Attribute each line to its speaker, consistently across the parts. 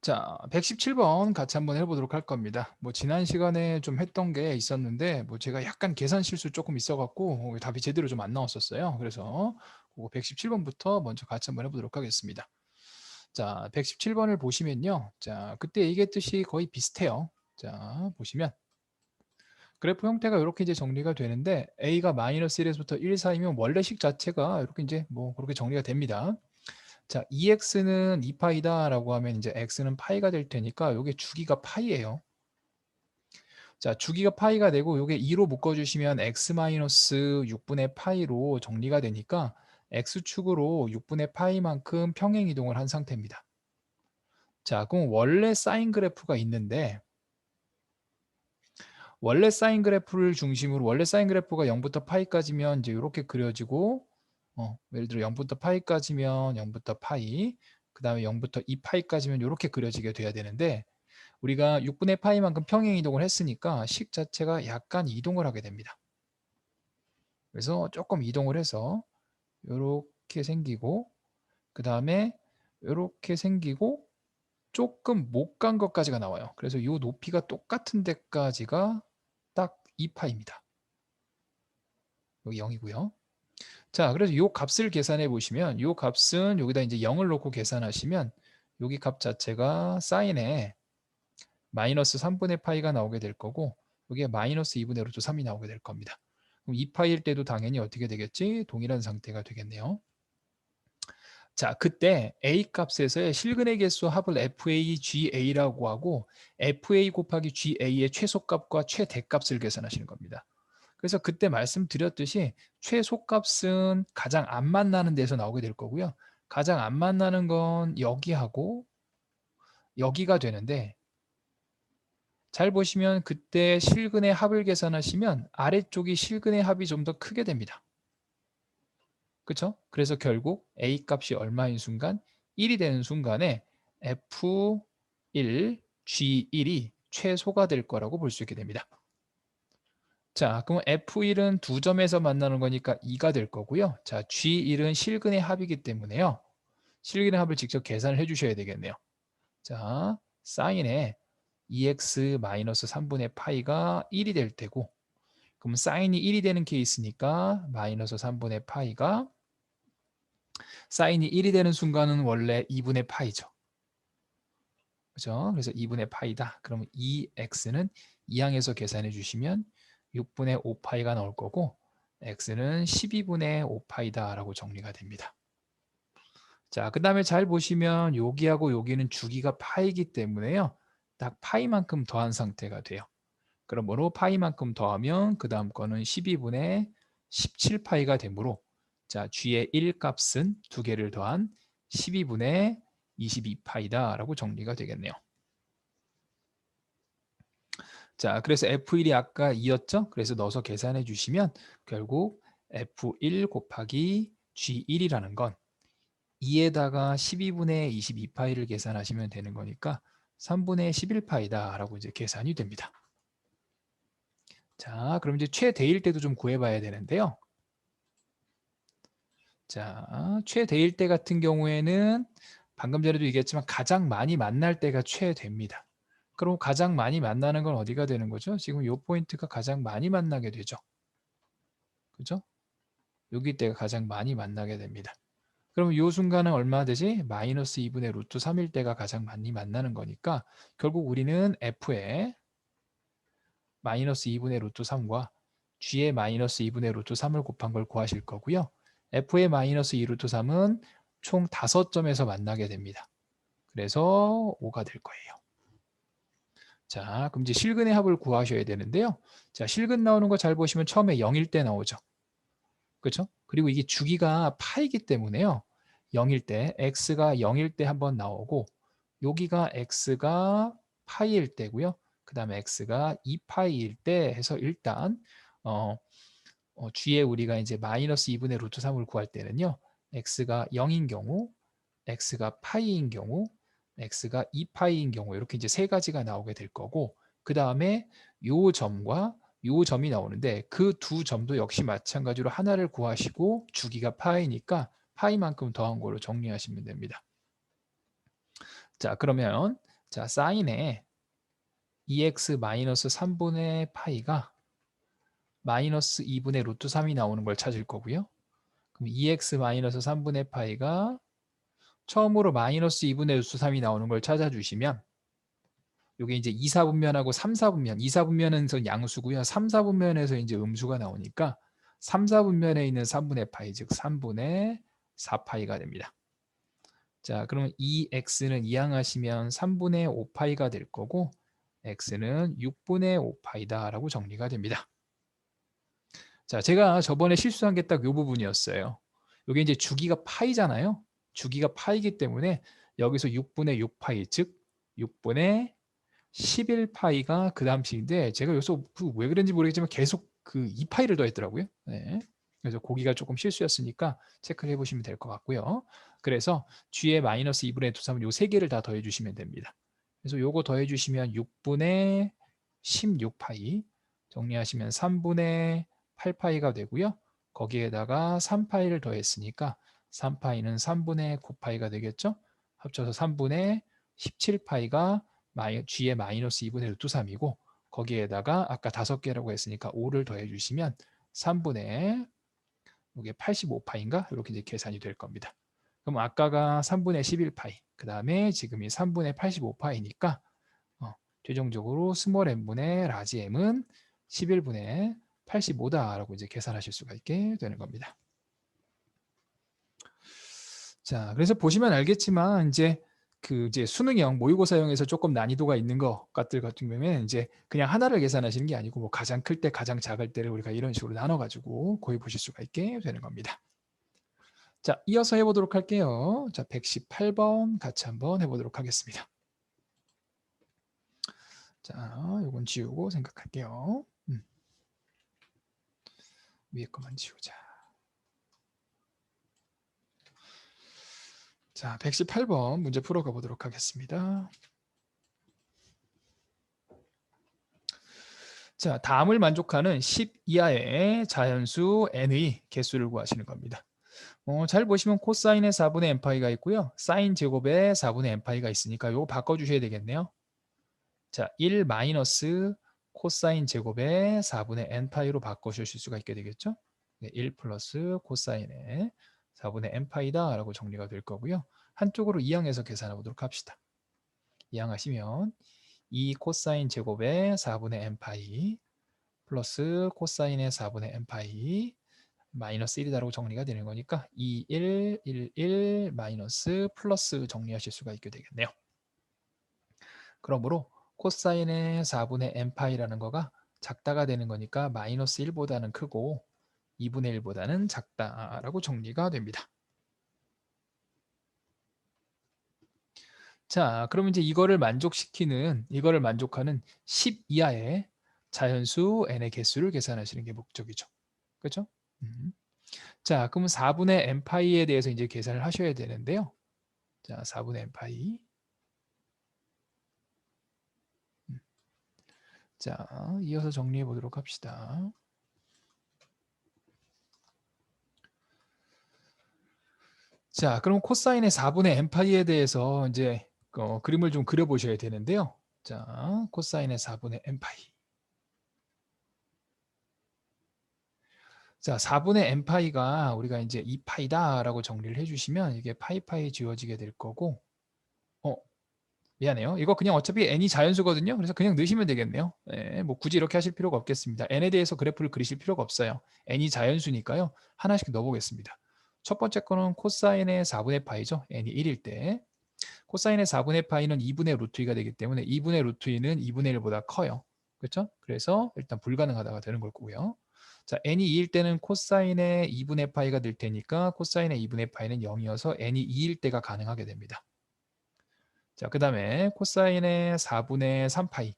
Speaker 1: 자, 117번 같이 한번 해보도록 할 겁니다. 뭐 지난 시간에 좀 했던 게 있었는데 뭐 제가 약간 계산 실수 조금 있어갖고 답이 제대로 좀 안 나왔었어요. 그래서 그거 117번부터 먼저 같이 한번 해보도록 하겠습니다. 자, 117번을 보시면요. 자, 그때 얘기했듯이 거의 비슷해요. 자, 보시면 그래프 형태가 이렇게 이제 정리가 되는데 A가 마이너스 1에서부터 1 사이면 원래식 자체가 이렇게 이제 뭐 그렇게 정리가 됩니다. 자, 2x는 2파이다라고 하면 이제 x는 파이가 될 테니까 요게 주기가 파이예요. 자, 주기가 파이가 되고 요게 2로 묶어 주시면 x-6분의 파이로 정리가 되니까 x축으로 6분의 파이만큼 평행 이동을 한 상태입니다. 자, 그럼 원래 사인 그래프가 있는데 원래 사인 그래프를 중심으로 원래 사인 그래프가 0부터 파이까지면 이제 요렇게 그려지고 예를 들어 0부터 파이까지면 0부터 파이, 그다음에 0부터 2파이까지면 요렇게 그려지게 돼야 되는데 우리가 6분의 파이만큼 평행 이동을 했으니까 식 자체가 약간 이동을 하게 됩니다. 그래서 조금 이동을 해서 요렇게 생기고 그다음에 요렇게 생기고 조금 못 간 것까지가 나와요. 그래서 요 높이가 똑같은 데까지가 딱 2파입니다. 여기 0이고요. 자, 그래서 요 값을 계산해 보시면 요 값은 여기다 이제 0을 놓고 계산하시면 여기 값 자체가 사인에 마이너스 3분의 파이가 나오게 될 거고 여기에 마이너스 2분의 루트 3이 나오게 될 겁니다. 그럼 2파이일 때도 당연히 어떻게 되겠지? 동일한 상태가 되겠네요. 자, 그때 A 값에서의 실근의 개수 합을 FAGA라고 하고 FA 곱하기 GA의 최소값과 최대값을 계산하시는 겁니다. 그래서 그때 말씀드렸듯이 최소값은 가장 안 만나는 데서 나오게 될 거고요. 가장 안 만나는 건 여기하고 여기가 되는데 잘 보시면 그때 실근의 합을 계산하시면 아래쪽이 실근의 합이 좀 더 크게 됩니다. 그렇죠? 그래서 결국 A 값이 얼마인 순간 1이 되는 순간에 F1, G1이 최소가 될 거라고 볼 수 있게 됩니다. 자, 그럼 F1은 두 점에서 만나는 거니까 2가 될 거고요. 자, G1은 실근의 합이기 때문에요. 실근의 합을 직접 계산을 해 주셔야 되겠네요. 자, 사인에 2x-3분의 파이가 1이 될 테고 그럼 사인이 1이 되는 케이스니까 마이너스 3분의 파이가 사인이 1이 되는 순간은 원래 2분의 파이죠. 그죠? 그래서 2분의 파이다. 그러면 2x는 2항에서 계산해 주시면 6분의 5파이가 나올 거고 x는 12분의 5파이다 라고 정리가 됩니다. 자, 그 다음에 잘 보시면 여기하고 여기는 주기가 파이기 때문에요. 딱 파이만큼 더한 상태가 돼요. 그러므로 파이만큼 더하면 그 다음 거는 12분의 17파이가 되므로 자, g의 1 값은 두 개를 더한 12분의 22파이다 라고 정리가 되겠네요. 자, 그래서 F1이 아까 2였죠? 그래서 넣어서 계산해 주시면 결국 F1 곱하기 G1이라는 건 2에다가 12분의 22파이를 계산하시면 되는 거니까 3분의 11파이다 라고 이제 계산이 됩니다. 자, 그럼 이제 최대일 때도 좀 구해봐야 되는데요. 자, 최대일 때 같은 경우에는 방금 전에도 얘기했지만 가장 많이 만날 때가 최대입니다. 그럼 가장 많이 만나는 건 어디가 되는 거죠? 지금 이 포인트가 가장 많이 만나게 되죠. 그죠? 여기 때가 가장 많이 만나게 됩니다. 그럼 이 순간은 얼마 되지? 마이너스 2분의 루트 3일 때가 가장 많이 만나는 거니까 결국 우리는 F에 마이너스 2분의 루트 3과 G의 마이너스 2분의 루트 3을 곱한 걸 구하실 거고요. F의 마이너스 2 루트 3은 총 5점에서 만나게 됩니다. 그래서 5가 될 거예요. 자, 그럼 이제 실근의 합을 구하셔야 되는데요. 자, 실근 나오는 거 잘 보시면 처음에 0일 때 나오죠. 그렇죠? 그리고 이게 주기가 파이기 때문에요. 0일 때 x가 0일 때 한번 나오고 여기가 x가 파이일 때고요. 그 다음에 x가 2파이일 때 해서 일단 g에 우리가 이제 마이너스 2분의 루트 3을 구할 때는요. x가 0인 경우, x가 파이인 경우, x가 2파이인 경우 이렇게 이제 세 가지가 나오게 될 거고 그 다음에 요 점과 요 점이 나오는데 그 두 점도 역시 마찬가지로 하나를 구하시고 주기가 파이니까 파이만큼 더한 거로 정리하시면 됩니다. 자, 그러면 자, 사인에 2x 마이너스 3분의 파이가 마이너스 2분의 루트 3이 나오는 걸 찾을 거고요. 그럼 2x 마이너스 3분의 파이가 처음으로 마이너스 2분의 루트 3이 나오는 걸 찾아주시면 이게 이제 2, 4분면하고 3, 4분면, 2, 4분면에서 양수고요. 3, 4분면에서 이제 음수가 나오니까 3, 4분면에 있는 3분의 파이, 즉 3분의 4파이가 됩니다. 자, 그러면 이 x는 이항하시면 3분의 5파이가 될 거고 x는 6분의 5파이다라고 정리가 됩니다. 자, 제가 저번에 실수한 게 딱 이 부분이었어요. 이게 이제 주기가 파이잖아요. 주기가 파이기 때문에 여기서 6분의 6파이, 즉 6분의 11파이가 그 다음 식인데 제가 여기서 왜 그런지 모르겠지만 계속 그 2파이를 더했더라고요. 네. 그래서 고기가 조금 실수였으니까 체크를 해보시면 될 것 같고요. 그래서 g의 마이너스 2분의 2, 3은 요 세 개를 다 더해주시면 됩니다. 그래서 요거 더해주시면 6분의 16파이 정리하시면 3분의 8파이가 되고요. 거기에다가 3파이를 더했으니까 3파이는 3분의 9파이가 되겠죠. 합쳐서 3분의 17파이가 g의 마이너스 2분의 루트 3이고 거기에다가 아까 5개라고 했으니까 5를 더해 주시면 3분의 이게 85파인가 이렇게 이제 계산이 될 겁니다. 그럼 아까가 3분의 11파이 그 다음에 지금이 3분의 85파이니까 최종적으로 스몰 m분의 라지 m은 11분의 85다라고 이제 계산하실 수가 있게 되는 겁니다. 자, 그래서 보시면 알겠지만 이제 수능형 모의고사형에서 조금 난이도가 있는 것들 같은 경우에는 이제 그냥 하나를 계산하시는 게 아니고 뭐 가장 클 때, 가장 작을 때를 우리가 이런 식으로 나눠 가지고 구해 보실 수가 있게 되는 겁니다. 자, 이어서 해보도록 할게요. 자, 118번 같이 한번 해보도록 하겠습니다. 자, 요건 지우고 생각할게요. 위에 거만 지우자. 자, 118번 문제 풀어가 보도록 하겠습니다. 자, 다음을 만족하는 10 이하의 자연수 n의 개수를 구하시는 겁니다. 잘 보시면 코사인의 4분의 n파이가 있고요. 사인 제곱의 4분의 n파이가 있으니까 이거 바꿔주셔야 되겠네요. 자, 1 마이너스 코사인 제곱의 4분의 n파이로 바꿔주실 수가 있게 되겠죠. 1 플러스 코사인의 4분의 n파이다 라고 정리가 될 거고요. 한쪽으로 이항해서 계산해 보도록 합시다. 이항하시면 2 코사인 제곱의 4분의 n파이 플러스 코사인의 4분의 n파이 마이너스 1이다라고 정리가 되는 거니까 2, 1, 1, 1 마이너스 플러스 정리하실 수가 있게 되겠네요. 그러므로 코사인의 4분의 n파이라는 거가 작다가 되는 거니까 마이너스 1보다는 크고 2분의 1보다는 작다라고 정리가 됩니다. 자, 그러면 이제 이거를 만족하는 10 이하의 자연수 n의 개수를 계산하시는 게 목적이죠. 그렇죠? 자, 그럼 4분의 n파이에 대해서 이제 계산을 하셔야 되는데요. 자, 4분의 n파이. 자, 이어서 정리해 보도록 합시다. 자, 그럼 코사인의 4분의 n파이에 대해서 이제 그림을 좀 그려 보셔야 되는데요. 자, 코사인의 4분의 n파이. 자, 4분의 n파이가 우리가 이제 2파이다라고 정리를 해주시면 이게 파이 지워지게 될 거고, 미안해요. 이거 그냥 어차피 n이 자연수거든요. 그래서 그냥 넣으시면 되겠네요. 네, 뭐 굳이 이렇게 하실 필요가 없겠습니다. n에 대해서 그래프를 그리실 필요가 없어요. n이 자연수니까요. 하나씩 넣어보겠습니다. 첫 번째 거는 코사인의 4분의 파이죠. n이 1일 때. 코사인의 4분의 파이는 2분의 루트 2가 되기 때문에 2분의 루트 2는 2분의 1보다 커요. 그렇죠? 그래서 일단 불가능하다가 되는 거고요. 자, n이 2일 때는 코사인의 2분의 파이가 될 테니까 코사인의 2분의 파이는 0이어서 n이 2일 때가 가능하게 됩니다. 자, 그 다음에 코사인의 4분의 3파이.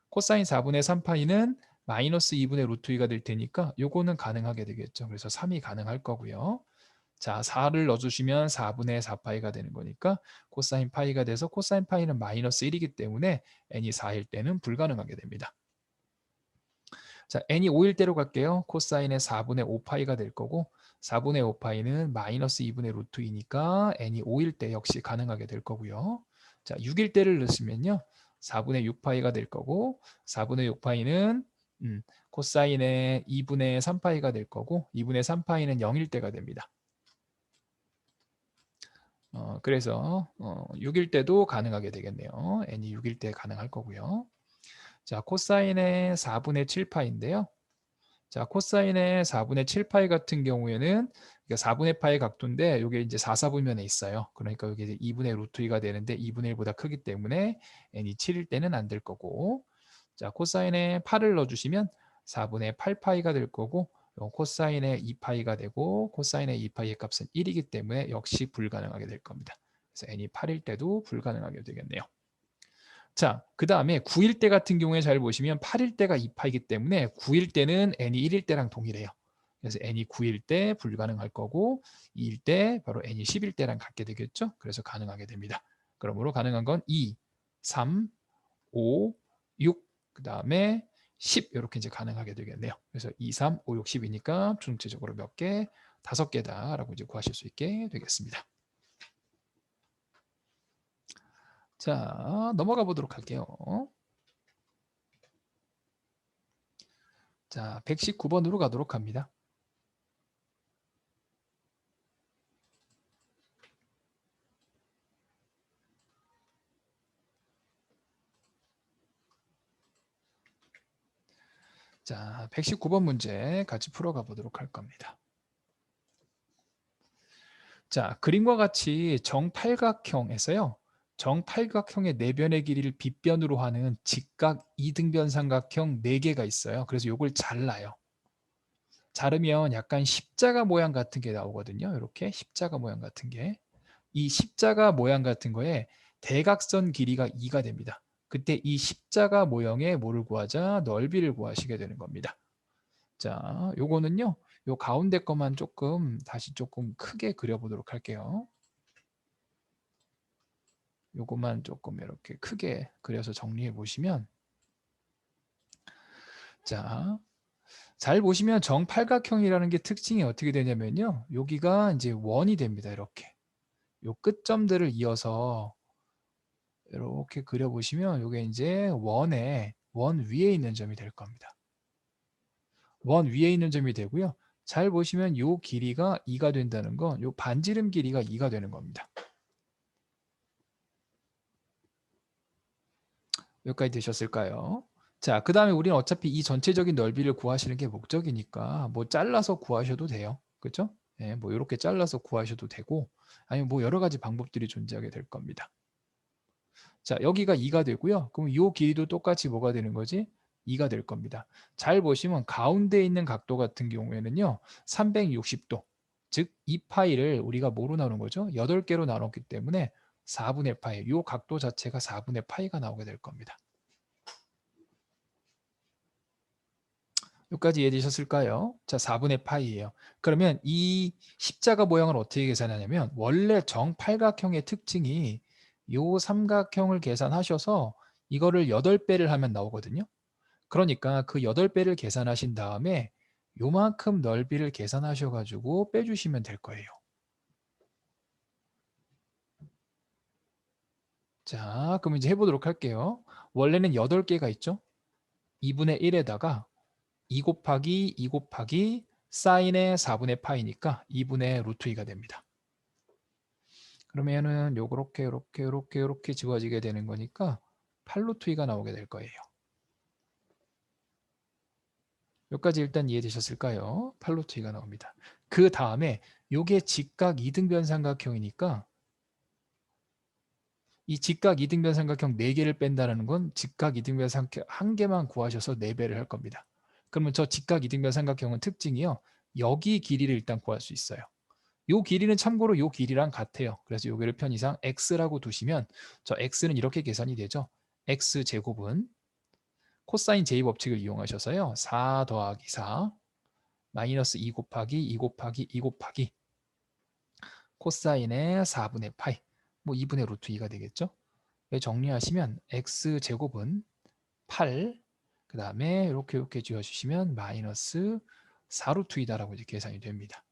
Speaker 1: 코사인 4분의 3파이는 마이너스 2분의 루트 2가 될 테니까 요거는 가능하게 되겠죠. 그래서 3이 가능할 거고요. 자, 4를 넣어주시면 4분의 4파이가 되는 거니까 코사인 파이가 돼서 코사인 파이는 마이너스 1이기 때문에 n이 4일 때는 불가능하게 됩니다. 자, n이 5일 때로 갈게요. 코사인의 4분의 5파이가 될 거고 4분의 5파이는 마이너스 2분의 루트 2니까 n이 5일 때 역시 가능하게 될 거고요. 자, 6일대를 넣으시면요. 4분의 6파이가 될 거고 4분의 6파이는 코사인의 2분의 3파이가 될 거고 2분의 3파이는 0일대가 됩니다. 그래서 6일대도 가능하게 되겠네요. n이 6일대 가능할 거고요. 자, 코사인의 4분의 7파인데요. 자, 코사인의 4분의 7파이 같은 경우에는 4분의 파이 각도인데 이게 이제 4사분면에 있어요. 그러니까 이게 2분의 루트 2가 되는데 2분의 1보다 크기 때문에 n이 7일 때는 안 될 거고, 자, 코사인의 8을 넣어주시면 4분의 8파이가 될 거고, 코사인의 2파이가 되고 코사인의 2파이의 값은 1이기 때문에 역시 불가능하게 될 겁니다. 그래서 n이 8일 때도 불가능하게 되겠네요. 자, 그 다음에 9일 때 같은 경우에 잘 보시면 8일 때가 2파이기 때문에 9일 때는 n이 1일 때랑 동일해요. 그래서 n이 9일 때 불가능할 거고 2일 때 바로 n이 10일 때랑 같게 되겠죠. 그래서 가능하게 됩니다. 그러므로 가능한 건 2, 3, 5, 6, 그 다음에 10 이렇게 이제 가능하게 되겠네요. 그래서 2, 3, 5, 6, 10이니까 중체적으로 몇 개? 5개다라고 이제 구하실 수 있게 되겠습니다. 자, 넘어가 보도록 할게요. 자, 119번으로 가도록 합니다. 자, 119번 문제 같이 풀어가 보도록 할 겁니다. 자, 그림과 같이 정팔각형에서요. 정팔각형의 내변의 길이를 빗변으로 하는 직각 이등변 삼각형 4개가 있어요. 그래서 이걸 잘라요. 자르면 약간 십자가 모양 같은 게 나오거든요. 이렇게 십자가 모양 같은 게. 이 십자가 모양 같은 거에 대각선 길이가 2가 됩니다. 그때 이 십자가 모형의 뭐를 구하자? 넓이를 구하시게 되는 겁니다. 자, 요거는요. 요 가운데 것만 조금 다시 조금 크게 그려보도록 할게요. 요것만 조금 이렇게 크게 그려서 정리해 보시면, 자, 잘 보시면 정팔각형이라는 게 특징이 어떻게 되냐면요. 여기가 이제 원이 됩니다. 이렇게. 요 끝점들을 이어서 이렇게 그려보시면 요게 이제 원 위에 있는 점이 될 겁니다. 원 위에 있는 점이 되고요. 잘 보시면 요 길이가 2가 된다는 건 요 반지름 길이가 2가 되는 겁니다. 여기까지 되셨을까요? 자, 그 다음에 우리는 어차피 이 전체적인 넓이를 구하시는 게 목적이니까 뭐 잘라서 구하셔도 돼요. 그렇죠? 예, 뭐 이렇게 잘라서 구하셔도 되고 아니면 뭐 여러 가지 방법들이 존재하게 될 겁니다. 자, 여기가 2가 되고요. 그럼 이 길이도 똑같이 뭐가 되는 거지? 2가 될 겁니다. 잘 보시면 가운데 있는 각도 같은 경우에는요. 360도. 즉, 이 파이를 우리가 뭐로 나눈 거죠? 8개로 나눴기 때문에 4분의 파이. 이 각도 자체가 4분의 파이가 나오게 될 겁니다. 여기까지 이해되셨을까요? 자, 4분의 파이예요. 그러면 이 십자가 모양을 어떻게 계산하냐면 원래 정팔각형의 특징이 요 삼각형을 계산하셔서 이거를 8배를 하면 나오거든요. 그러니까 그 8배를 계산하신 다음에 요만큼 넓이를 계산하셔 가지고 빼주시면 될 거예요. 자, 그럼 이제 해보도록 할게요. 원래는 8개가 있죠. 2분의 1에다가 2 곱하기 2 곱하기 사인의 4분의 파이니까 2분의 루트 2가 됩니다. 그러면은 요렇게 지워지게 되는 거니까 8루트 2가 나오게 될 거예요. 여기까지 일단 이해되셨을까요? 8루트 2가 나옵니다. 그 다음에 요게 직각 이등변 삼각형이니까 이 직각 이등변 삼각형 4개를 뺀다는 건 직각 이등변 삼각형 1개만 구하셔서 4배를 할 겁니다. 그러면 저 직각 이등변 삼각형은 특징이요. 여기 길이를 일단 구할 수 있어요. 요 길이는 참고로 요 길이랑 같아요. 그래서 요거를 편의상 x라고 두시면 저 x는 이렇게 계산이 되죠. x제곱은 코사인 제이 법칙을 이용하셔서요. 4 더하기 4 마이너스 2 곱하기 2 곱하기 2 곱하기 코사인의 4분의 파이 뭐 2분의 루트 2가 되겠죠. 정리하시면 x제곱은 8, 그 다음에 이렇게 지어주시면 마이너스 4루트 2다라고 이제 계산이 됩니다.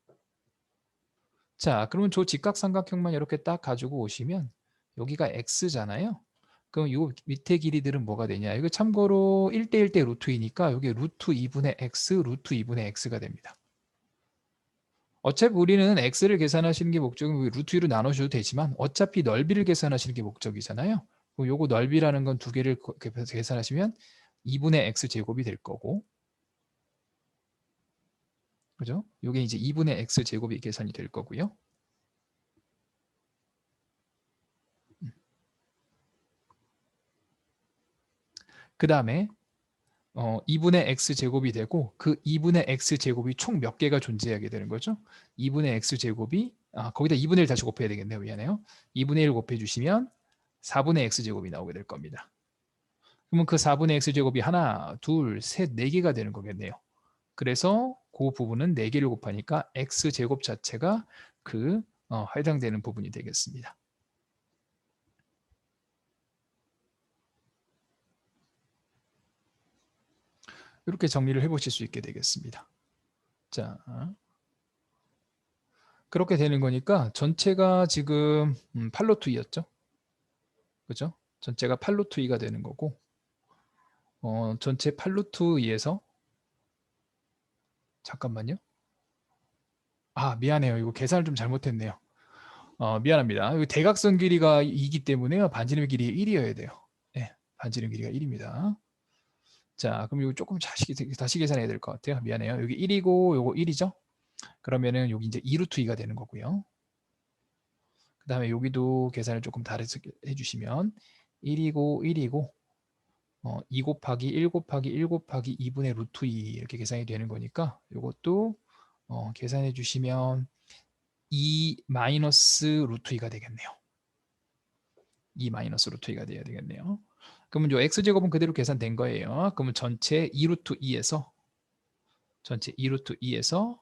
Speaker 1: 자, 그러면 저 직각삼각형만 이렇게 딱 가지고 오시면 여기가 x잖아요. 그럼 요 밑에 길이들은 뭐가 되냐? 이거 참고로 1대1대 루트 2니까 여기 루트 2분의 x, 루트 2분의 x가 됩니다. 어차피 우리는 x를 계산하시는 게 목적은 루트 2로 나누셔도 되지만 어차피 넓이를 계산하시는 게 목적이잖아요. 그럼 요거 넓이라는 건 두 개를 계산하시면 2분의 x 제곱이 될 거고, 그죠? 요게 이제 2분의 x 제곱이 계산이 될 거고요. 그 다음에 2분의 x제곱이 되고 그 2분의 x제곱이 총 몇 개가 존재하게 되는 거죠? 2분의 x제곱이 거기다 2분의 1 다시 곱해야 되겠네요. 미안해요. 2분의 1 곱해주시면 4분의 x제곱이 나오게 될 겁니다. 그러면 그 4분의 x제곱이 하나, 둘, 셋, 4개가 되는 거겠네요. 그래서 그 부분은 4개를 곱하니까 x제곱 자체가 그 해당되는 부분이 되겠습니다. 이렇게 정리를 해보실 수 있게 되겠습니다. 자, 그렇게 되는 거니까 전체가 지금 8로투이였죠. 그죠? 전체가 8로투이가 되는 거고 전체 8루트2에서 잠깐만요. 미안해요. 이거 계산을 좀 잘못했네요. 미안합니다. 이거 대각선 길이가 2이기 때문에요. 반지름 길이 1이어야 돼요. 네, 반지름 길이가 1입니다. 자, 그럼 이거 조금 다시 계산해야 될 것 같아요. 미안해요. 여기 1이고 요거 1이죠? 그러면은 여기 이제 2루트 2가 되는 거고요. 그 다음에 여기도 계산을 조금 다르게 해주시면 1이고 1이고 2 곱하기 1 곱하기 1 곱하기 2분의 루트 2 이렇게 계산이 되는 거니까 이것도 계산해 주시면 2 마이너스 루트 2가 되겠네요. 2 마이너스 루트 2가 돼야 되겠네요. 그러면 요 x제곱은 그대로 계산된 거예요. 그러면 전체 2 루트 2에서 전체 2 루트 2에서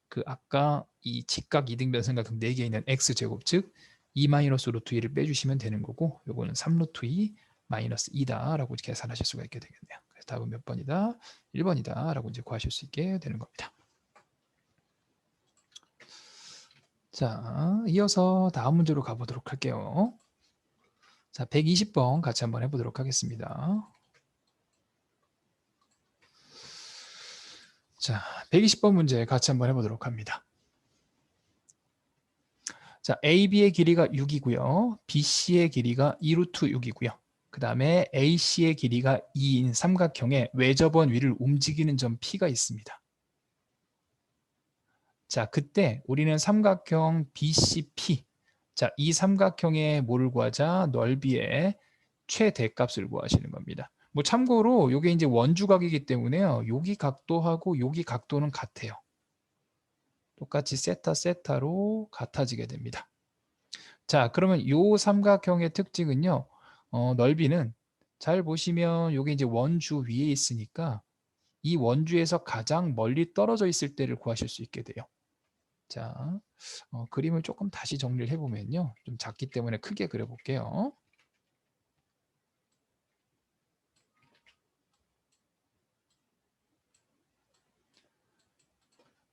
Speaker 1: 그 아까 이 직각 이등변 삼각형 4개 있는 x제곱 즉 2 마이너스 루트 2를 빼주시면 되는 거고 요거는 3 루트 2 마이너스 2다 라고 계산하실 수가 있게 되겠네요. 그래서 답은 몇 번이다? 1번이다 라고 이제 구하실 수 있게 되는 겁니다. 자, 이어서 다음 문제로 가보도록 할게요. 자, 120번 같이 한번 해보도록 하겠습니다. 자, 120번 문제 같이 한번 해보도록 합니다. 자, AB의 길이가 6이고요. BC의 길이가 2루트 6이고요. 그 다음에 AC의 길이가 2인 삼각형의 외접원 위를 움직이는 점 P가 있습니다. 자, 그때 우리는 삼각형 BCP, 자, 이 삼각형의 뭐를 구하자? 넓이의 최대값을 구하시는 겁니다. 뭐 참고로 이게 이제 원주각이기 때문에요. 여기 각도하고 여기 각도는 같아요. 똑같이 세타로 같아지게 됩니다. 자, 그러면 이 삼각형의 특징은요. 넓이는 잘 보시면 이게 이제 원주 위에 있으니까 이 원주에서 가장 멀리 떨어져 있을 때를 구하실 수 있게 돼요. 자, 그림을 조금 다시 정리를 해보면요. 좀 작기 때문에 크게 그려볼게요.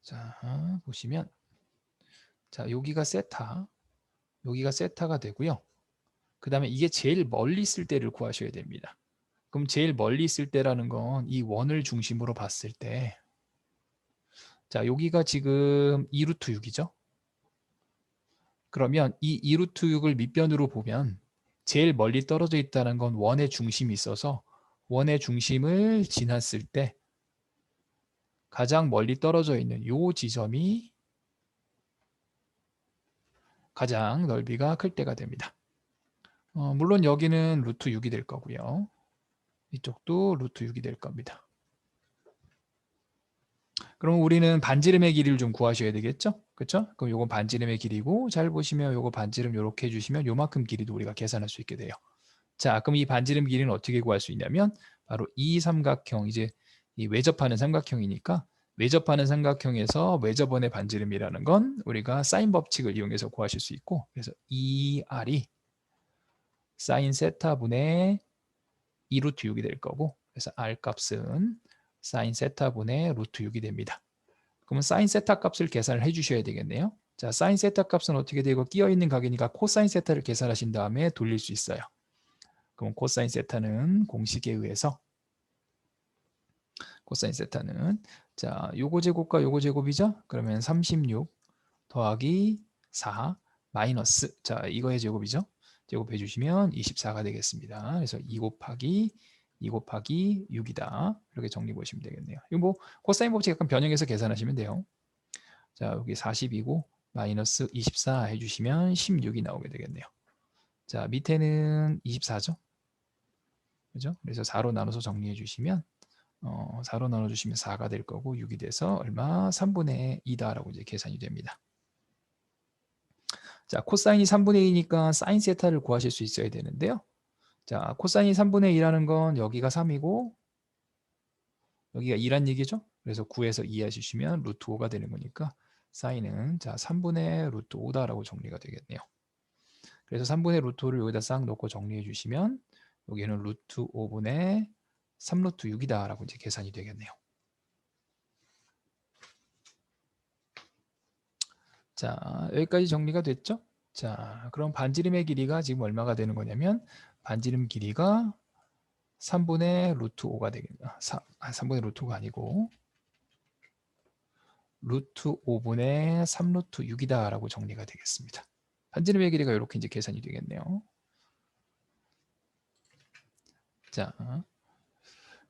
Speaker 1: 자, 보시면 자, 여기가 세타가 되고요. 그 다음에 이게 제일 멀리 있을 때를 구하셔야 됩니다. 그럼 제일 멀리 있을 때라는 건 이 원을 중심으로 봤을 때 자, 여기가 지금 2루트 6이죠. 그러면 이 2루트 6을 밑변으로 보면 제일 멀리 떨어져 있다는 건 원의 중심이 있어서 원의 중심을 지났을 때 가장 멀리 떨어져 있는 이 지점이 가장 넓이가 클 때가 됩니다. 물론 여기는 루트 6이 될 거고요. 이쪽도 루트 6이 될 겁니다. 그럼 우리는 반지름의 길이를 좀 구하셔야 되겠죠? 그렇죠? 그럼 요건 반지름의 길이고 잘 보시면 요거 반지름 요렇게 해주시면 요만큼 길이도 우리가 계산할 수 있게 돼요. 자, 그럼 이 반지름 길이는 어떻게 구할 수 있냐면 바로 이 삼각형, 이제 이 외접하는 삼각형이니까 외접하는 삼각형에서 외접원의 반지름이라는 건 우리가 사인 법칙을 이용해서 구하실 수 있고 그래서 2R이 사인 세타분의 2루트 6이 될 거고 그래서 R 값은 사인 세타분의 루트 6이 됩니다. 그러면 사인 세타 값을 계산을 해주셔야 되겠네요. 자, 사인 세타 값은 어떻게 되고 끼어 있는 각이니까 코사인 세타를 계산하신 다음에 돌릴 수 있어요. 그럼 코사인 세타는 공식에 의해서 코사인 세타는 자, 요거 제곱과 요거 제곱이죠? 그러면 36 더하기 4 마이너스 자, 이거의 제곱이죠? 제곱해 주시면 24가 되겠습니다. 그래서 2 곱하기 6이다. 이렇게 정리 보시면 되겠네요. 이거 뭐 코사인 법칙 약간 변형해서 계산하시면 돼요. 자, 여기 40이고 마이너스 24 해주시면 16이 나오게 되겠네요. 자, 밑에는 24죠? 그죠? 그래서 4로 나눠서 정리해 주시면 4로 나눠주시면 4가 될 거고 6이 돼서 얼마? 3분의 2다라고 이제 계산이 됩니다. 자, 코사인이 3분의 2니까 사인 세타를 구하실 수 있어야 되는데요. 자, 코사인이 3분의 2라는 건 여기가 3이고 여기가 2란 얘기죠. 그래서 9에서 2 해주시면 루트 5가 되는 거니까 사인은 자 3분의 루트 5다라고 정리가 되겠네요. 그래서 3분의 루트 5를 여기다 싹 넣고 정리해 주시면 여기는 루트 5분의 3루트 6이다라고 이제 계산이 되겠네요. 자, 여기까지 정리가 됐죠? 자, 그럼 반지름의 길이가 지금 얼마가 되는 거냐면 반지름 길이가 3분의 루트 5가 되겠다. 3분의 루트 5가 아니고 루트 5분의 3루트 6이다라고 정리가 되겠습니다. 반지름의 길이가 이렇게 이제 계산이 되겠네요. 자,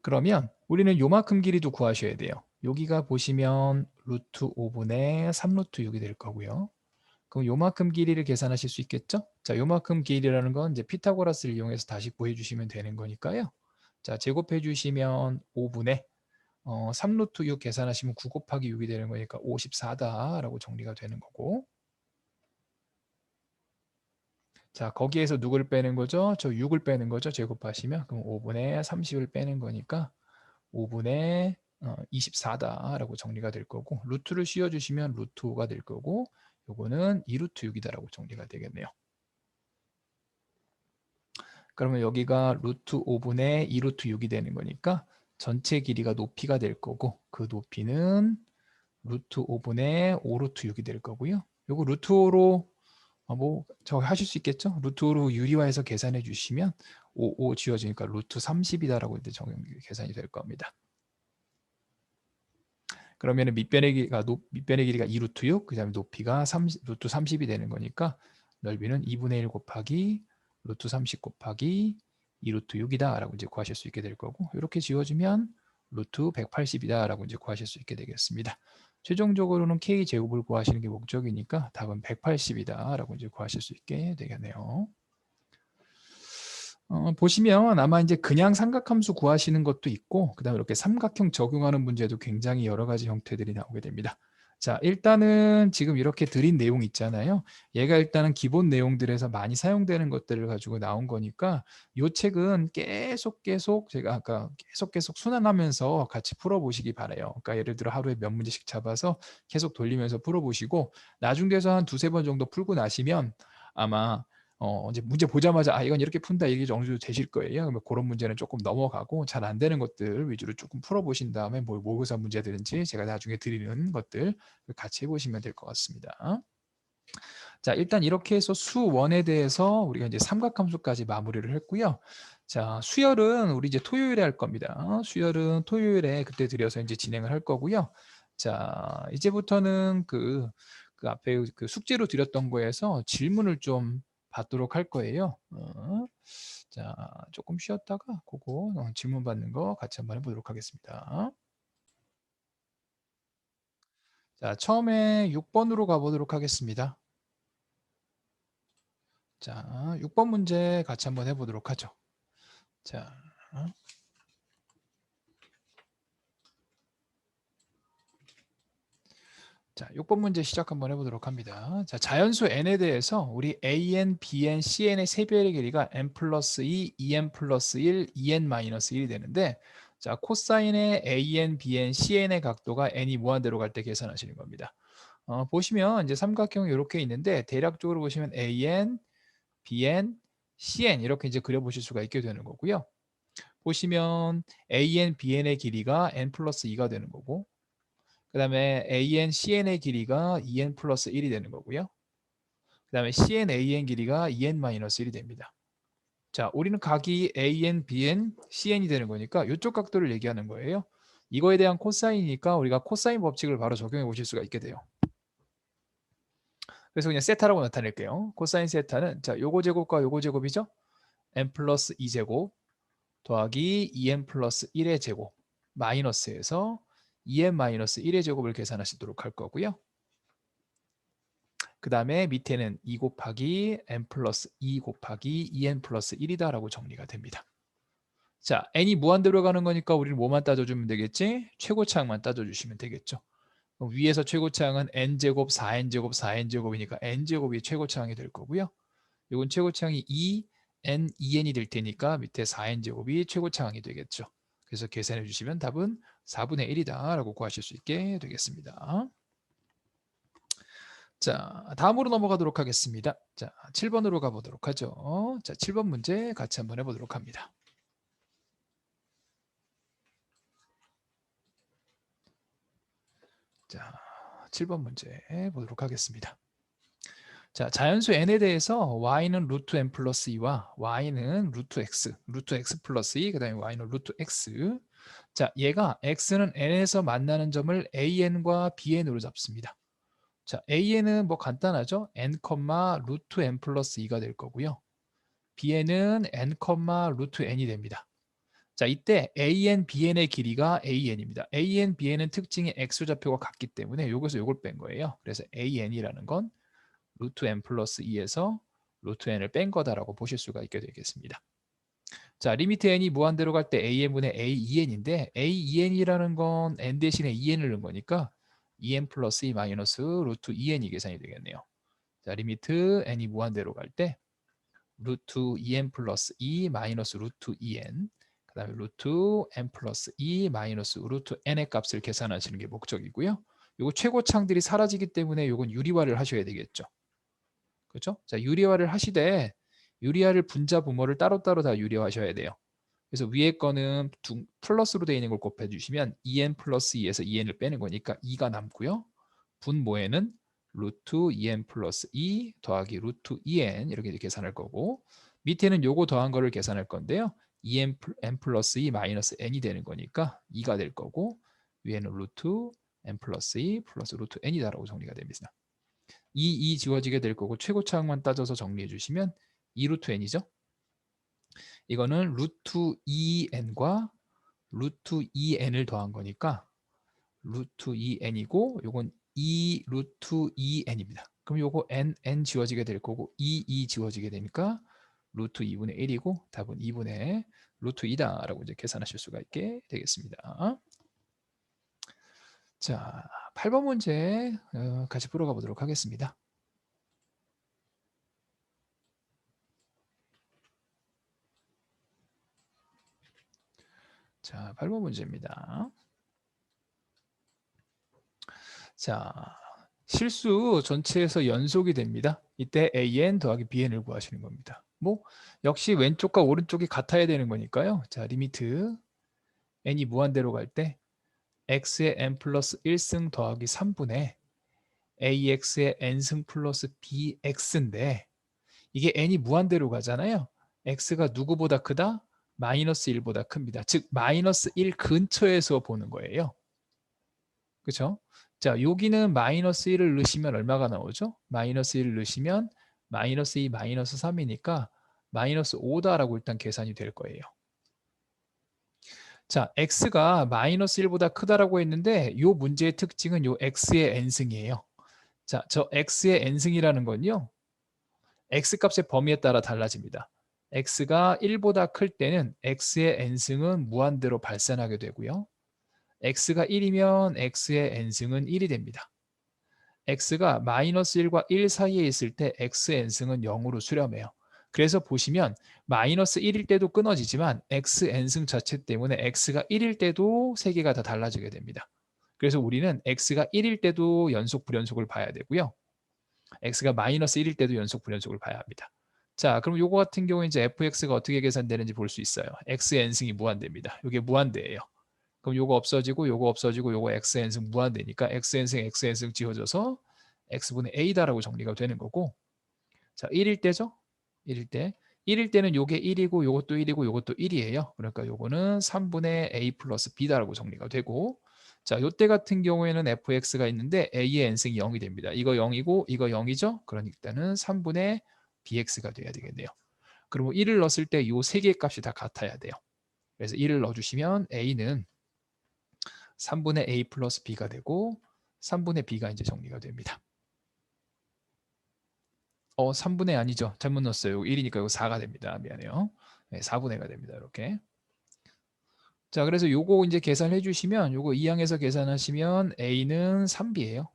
Speaker 1: 그러면 우리는 요만큼 길이도 구하셔야 돼요. 여기가 보시면 루트 5분의 3루트 6이 될 거고요. 그럼 요만큼 길이를 계산하실 수 있겠죠? 자, 요만큼 길이라는 건 이제 피타고라스를 이용해서 다시 구해 주시면 되는 거니까요. 자, 제곱해 주시면 5분의 3루트 6 계산하시면 9 곱하기 6이 되는 거니까 54다라고 정리가 되는 거고. 자, 거기에서 누구를 빼는 거죠? 저 6을 빼는 거죠. 제곱하시면 그럼 5분의 30을 빼는 거니까 5분의 24다라고 정리가 될 거고 루트를 씌워주시면 루트 5가 될 거고 요거는 2루트 6이다라고 정리가 되겠네요. 그러면 여기가 루트 5분의 2루트 6이 되는 거니까 전체 길이가 높이가 될 거고 그 높이는 루트 5분의 5루트 6이 될 거고요. 요거 루트 5로 저 하실 수 있겠죠? 루트 5로 유리화해서 계산해 주시면 5 지워지니까 루트 30이다라고 이제 계산이 될 겁니다. 그러면 밑변의 길이가 2루트 6, 그 다음에 높이가 루트 30이 되는 거니까 넓이는 2분의 1 곱하기 루트 30 곱하기 2루트 6이다 라고 이제 구하실 수 있게 될 거고 이렇게 지워주면 루트 180이다 라고 이제 구하실 수 있게 되겠습니다. 최종적으로는 K 제곱을 구하시는 게 목적이니까 답은 180이다 라고 이제 구하실 수 있게 되겠네요. 보시면 아마 이제 그냥 삼각함수 구하시는 것도 있고 그다음에 이렇게 삼각형 적용하는 문제도 굉장히 여러 가지 형태들이 나오게 됩니다. 자, 일단은 지금 이렇게 드린 내용 있잖아요. 얘가 일단은 기본 내용들에서 많이 사용되는 것들을 가지고 나온 거니까 이 책은 계속 제가 아까 계속 순환하면서 같이 풀어보시기 바라요. 그러니까 예를 들어 하루에 몇 문제씩 잡아서 계속 돌리면서 풀어보시고 나중 돼서 한 두세 번 정도 풀고 나시면 아마 이제 문제 보자마자 이건 이렇게 푼다 이게 어느 정도 되실 거예요. 그러면 그런 문제는 조금 넘어가고 잘 안 되는 것들 위주로 조금 풀어보신 다음에 뭐 모의고사 문제들인지 제가 나중에 드리는 것들 같이 해보시면 될 것 같습니다. 자, 일단 이렇게 해서 수1에 대해서 우리가 이제 삼각함수까지 마무리를 했고요. 자, 수열은 우리 이제 토요일에 할 겁니다. 수열은 토요일에 그때 드려서 이제 진행을 할 거고요. 자, 이제부터는 그 앞에 그 숙제로 드렸던 거에서 질문을 좀 받도록 할 거예요. 자, 조금 쉬었다가 그거 질문 받는 거 같이 한번 해보도록 하겠습니다. 자, 처음에 6번으로 가보도록 하겠습니다. 자, 6번 문제 같이 한번 해보도록 하죠. 자, 자, 6번 문제 시작 한번 해보도록 합니다. 자, 자연수 n에 대해서 우리 an, bn, cn의 세배의 길이가 n 플러스 2, 2n 플러스 1, 2n 마이너스 1이 되는데 자, 코사인의 an, bn, cn의 각도가 n이 무한대로 갈 때 계산하시는 겁니다. 보시면 이제 삼각형이 이렇게 있는데 대략적으로 보시면 an, bn, cn 이렇게 이제 그려보실 수가 있게 되는 거고요. 보시면 an, bn의 길이가 n 플러스 2가 되는 거고 그 다음에 AN, CN의 길이가 2N 플러스 1이 되는 거고요. 그 다음에 CN, AN 길이가 2N 마이너스 1이 됩니다. 자, 우리는 각이 AN, BN, CN이 되는 거니까 이쪽 각도를 얘기하는 거예요. 이거에 대한 코사인이니까 우리가 코사인 법칙을 바로 적용해 보실 수가 있게 돼요. 그래서 그냥 세타라고 나타낼게요. 코사인 세타는 자, 요거 제곱과 요거 제곱이죠. n 플러스 2제곱 더하기 2n 플러스 1의 제곱 마이너스에서 2n 마이너스 1의 제곱을 계산하시도록 할 거고요. 그 다음에 밑에는 2 곱하기 n 플러스 2 곱하기 2n 플러스 1이다 라고 정리가 됩니다. 자, n이 무한대로 가는 거니까 우리는 뭐만 따져주면 되겠지? 최고차항만 따져주시면 되겠죠. 그럼 위에서 최고차항은 n제곱 4n제곱 4n제곱이니까 n제곱이 최고차항이 될 거고요. 이건 최고차항이 2n, 2n이 될 테니까 밑에 4n제곱이 최고차항이 되겠죠. 그래서 계산해 주시면 답은 4분의 1이다 라고 구하실 수 있게 되겠습니다. 자, 다음으로 넘어가도록 하겠습니다. 자, 7번으로 가보도록 하죠. 자, 7번 문제 같이 한번 해보도록 합니다. 자, 7번 문제 보도록 하겠습니다. 자, 자연수 n에 대해서 y는 루트 n 플러스 2와 y는 루트 x 플러스 2, 그 다음에 y는 루트 x. 자, 얘가 x는 n에서 만나는 점을 an과 bn으로 잡습니다. 자, an은 뭐 간단하죠? n, 루트 n 플러스 2가 될 거고요. bn은 n, 루트 n이 됩니다. 자, 이때 an, bn의 길이가 an입니다. an, bn은 특징이 x좌표가 같기 때문에 여기서 요걸 뺀 거예요. 그래서 an이라는 건 루트 n 플러스 2에서 루트 n을 뺀 거다라고 보실 수가 있게 되겠습니다. 자, 리미트 n이 무한대로 갈 때 an분의 a2n인데 a2n이라는 건 n 대신에 2n을 넣은 거니까 2n 플러스 2 마이너스 루트 2n이 계산이 되겠네요. 자, 리미트 n이 무한대로 갈 때 루트 2n 플러스 2 마이너스 루트 2n, 그 다음에 루트 n 플러스 2 마이너스 루트 n의 값을 계산하시는 게 목적이고요. 요거 최고차항들이 사라지기 때문에 요건 유리화를 하셔야 되겠죠. 그렇죠? 자, 유리화를 하시되 유리화를 분자 부모를 따로따로 다 유리화하셔야 돼요. 그래서 위에 거는 플러스로 되어 있는 걸 곱해 주시면 2n 플러스 2에서 2n을 빼는 거니까 2가 남고요. 분모에는 루트 2n 플러스 2 더하기 루트 2n 이렇게 계산할 거고, 밑에는 요거 더한 거를 계산할 건데요. 2n 플러스 2 마이너스 n이 되는 거니까 2가 될 거고, 위에는 루트 n 플러스 2 플러스 루트 n이다라고 정리가 됩니다. 2 지워지게 될 거고 최고차항만 따져서 정리해 주시면 2루트 n이죠. 이거는 루트 2n과 루트 2n을 더한 거니까 루트 2n이고 요건 2 루트 2n입니다. 그럼 요거 n 지워지게 될 거고 2 지워지게 되니까 루트 2분의 1이고 답은 2분의 루트 2다 라고 이제 계산하실 수가 있게 되겠습니다. 자, 8번 문제 같이 풀어가 보도록 하겠습니다. 자, 8번 문제입니다. 자, 실수 전체에서 연속이 됩니다. 이때 an 더하기 bn을 구하시는 겁니다. 뭐 역시 왼쪽과 오른쪽이 같아야 되는 거니까요. 자, 리미트 n이 무한대로 갈 때 x의 n 플러스 1승 더하기 3분의 ax의 n승 플러스 bx인데 이게 n이 무한대로 가잖아요. x가 누구보다 크다? 마이너스 1보다 큽니다. 즉 마이너스 1 근처에서 보는 거예요. 그렇죠? 자, 여기는 마이너스 1을 넣으시면 얼마가 나오죠? 마이너스 1을 넣으시면 마이너스 2 마이너스 3이니까 마이너스 5다라고 일단 계산이 될 거예요. 자, x가 마이너스 1보다 크다라고 했는데 이 문제의 특징은 이 x의 n승이에요. 자, 저 x의 n승이라는 건요. x값의 범위에 따라 달라집니다. x가 1보다 클 때는 x의 n승은 무한대로 발산하게 되고요. x가 1이면 x의 n승은 1이 됩니다. x가 마이너스 1과 1 사이에 있을 때 x n승은 0으로 수렴해요. 그래서 보시면 마이너스 1일 때도 끊어지지만 x n승 자체 때문에 x가 1일 때도 세 개가 다 달라지게 됩니다. 그래서 우리는 x가 1일 때도 연속 불연속을 봐야 되고요. x가 마이너스 1일 때도 연속 불연속을 봐야 합니다. 자, 그럼 요거 같은 경우에 이제 fx가 어떻게 계산되는지 볼 수 있어요. x n승이 무한대입니다. 이게 무한대예요. 그럼 요거 없어지고 요거 없어지고 요거 xn승 무한대니까 xn승 지워져서 x분의 a다라고 정리가 되는 거고 자 1일 때죠? 1일 때 1일 때는 요게 1이고 요것도 1이고 요것도 1이에요. 그러니까 요거는 3분의 a 플러스 b다라고 정리가 되고 자 요때 같은 경우에는 fx가 있는데 a의 n승이 0이 됩니다. 이거 0이고 이거 0이죠? 그러니까 일단은 3분의 bx가 돼야 되겠네요. 그리고 1을 넣었을 때 요 세 개의 값이 다 같아야 돼요. 그래서 1을 넣어주시면 a는 3분의 a 플러스 b가 되고 3분의 b가 이제 정리가 됩니다. 3분의 아니죠. 잘못 넣었어요. 1이니까 이거 4가 됩니다. 미안해요. 네, 4분의가 됩니다. 이렇게. 자, 그래서 요거 이제 계산해 주시면 요거 2항에서 계산하시면 a는 3b예요.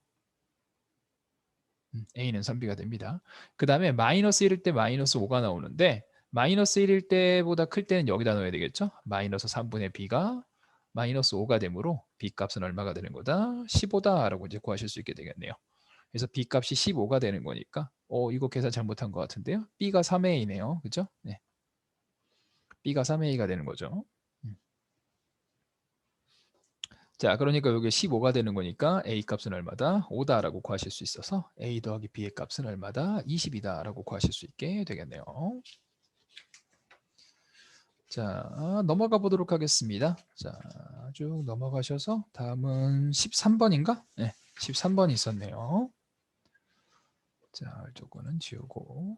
Speaker 1: a는 3b가 됩니다. 그 다음에 마이너스 1일 때 마이너스 5가 나오는데 마이너스 1일 때보다 클 때는 여기다 넣어야 되겠죠. 마이너스 3분의 b가 마이너스 5가 되므로 b 값은 얼마가 되는 거다? 15다 라고 이제 구하실 수 있게 되겠네요. 그래서 b 값이 15가 되는 거니까 이거 계산 잘못한 것 같은데요. b가 3a네요. 그죠? 네. b가 3a가 되는 거죠. 자, 그러니까 여기 15가 되는 거니까 a 값은 얼마다? 5다라고 구하실 수 있어서 a 더하기 b의 값은 얼마다? 20이다라고 구하실 수 있게 되겠네요. 자, 넘어가 보도록 하겠습니다. 자, 쭉 넘어가셔서 다음은 13번인가? 네, 13번이 있었네요. 자, 이거는 지우고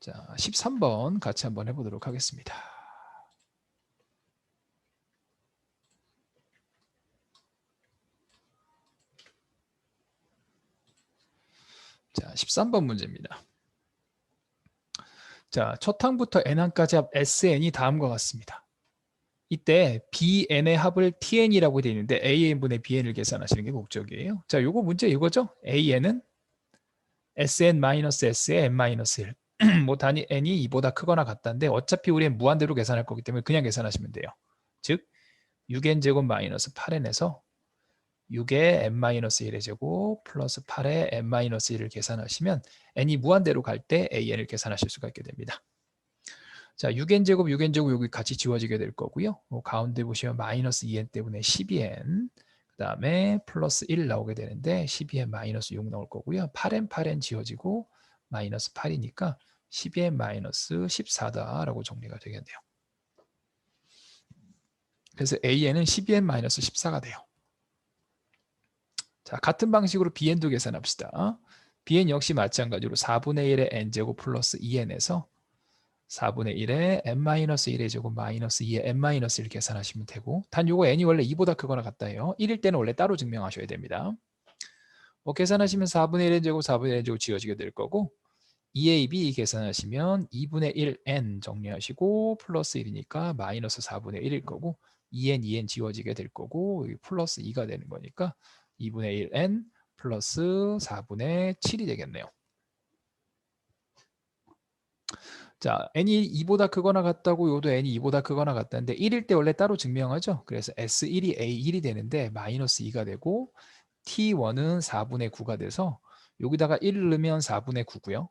Speaker 1: 자, 13번 같이 한번 해보도록 하겠습니다. 자, 13번 문제입니다. 자, 첫 항부터 n항까지 합 sn이 다음과 같습니다. 이때 bn의 합을 tn이라고 되어 있는데 an분의 bn을 계산하시는 게 목적이에요. 자, 요거 문제 이거죠? an은 sn-s의 n-1. 뭐 단위 n이 2보다 크거나 같다는데 어차피 우리는 무한대로 계산할 거기 때문에 그냥 계산하시면 돼요. 즉 6n제곱 마이너스 8n에서 6의 n-1의 제곱 플러스 8의 n-1을 계산하시면 n이 무한대로 갈 때 an을 계산하실 수가 있게 됩니다. 자, 6n제곱, 6n제곱 여기 같이 지워지게 될 거고요. 가운데 보시면 마이너스 2n 때문에 12n, 그 다음에 플러스 1 나오게 되는데 12n 마이너스 6 나올 거고요. 8n, 8n 지워지고 마이너스 8이니까 12n 마이너스 14다라고 정리가 되겠네요. 그래서 an은 12n 마이너스 14가 돼요. 자, 같은 방식으로 bn도 계산합시다. bn 역시 마찬가지로 4분의 1의 n제곱 플러스 2n에서 4분의 1에 n-1의 제곱 마이너스 2의 n-1을 계산하시면 되고 단 요거 n이 원래 2보다 크거나 같다 해요. 1일 때는 원래 따로 증명하셔야 됩니다. 계산하시면 4분의 1의 제곱 4분의 1의 제곱 지워지게 될 거고 2ab 계산하시면 2분의 1n 정리하시고 플러스 1이니까 마이너스 4분의 1일 거고 2n, 2n 지워지게 될 거고 플러스 2가 되는 거니까 2분의 1n 플러스 4분의 7이 되겠네요. 자, n이 2보다 크거나 같다고 요도 n이 2보다 크거나 같다는데 1일 때 원래 따로 증명하죠. 그래서 S1이 A1이 되는데 마이너스 2가 되고 T1은 4분의 9가 돼서 여기다가 1을 넣으면 4분의 9고요.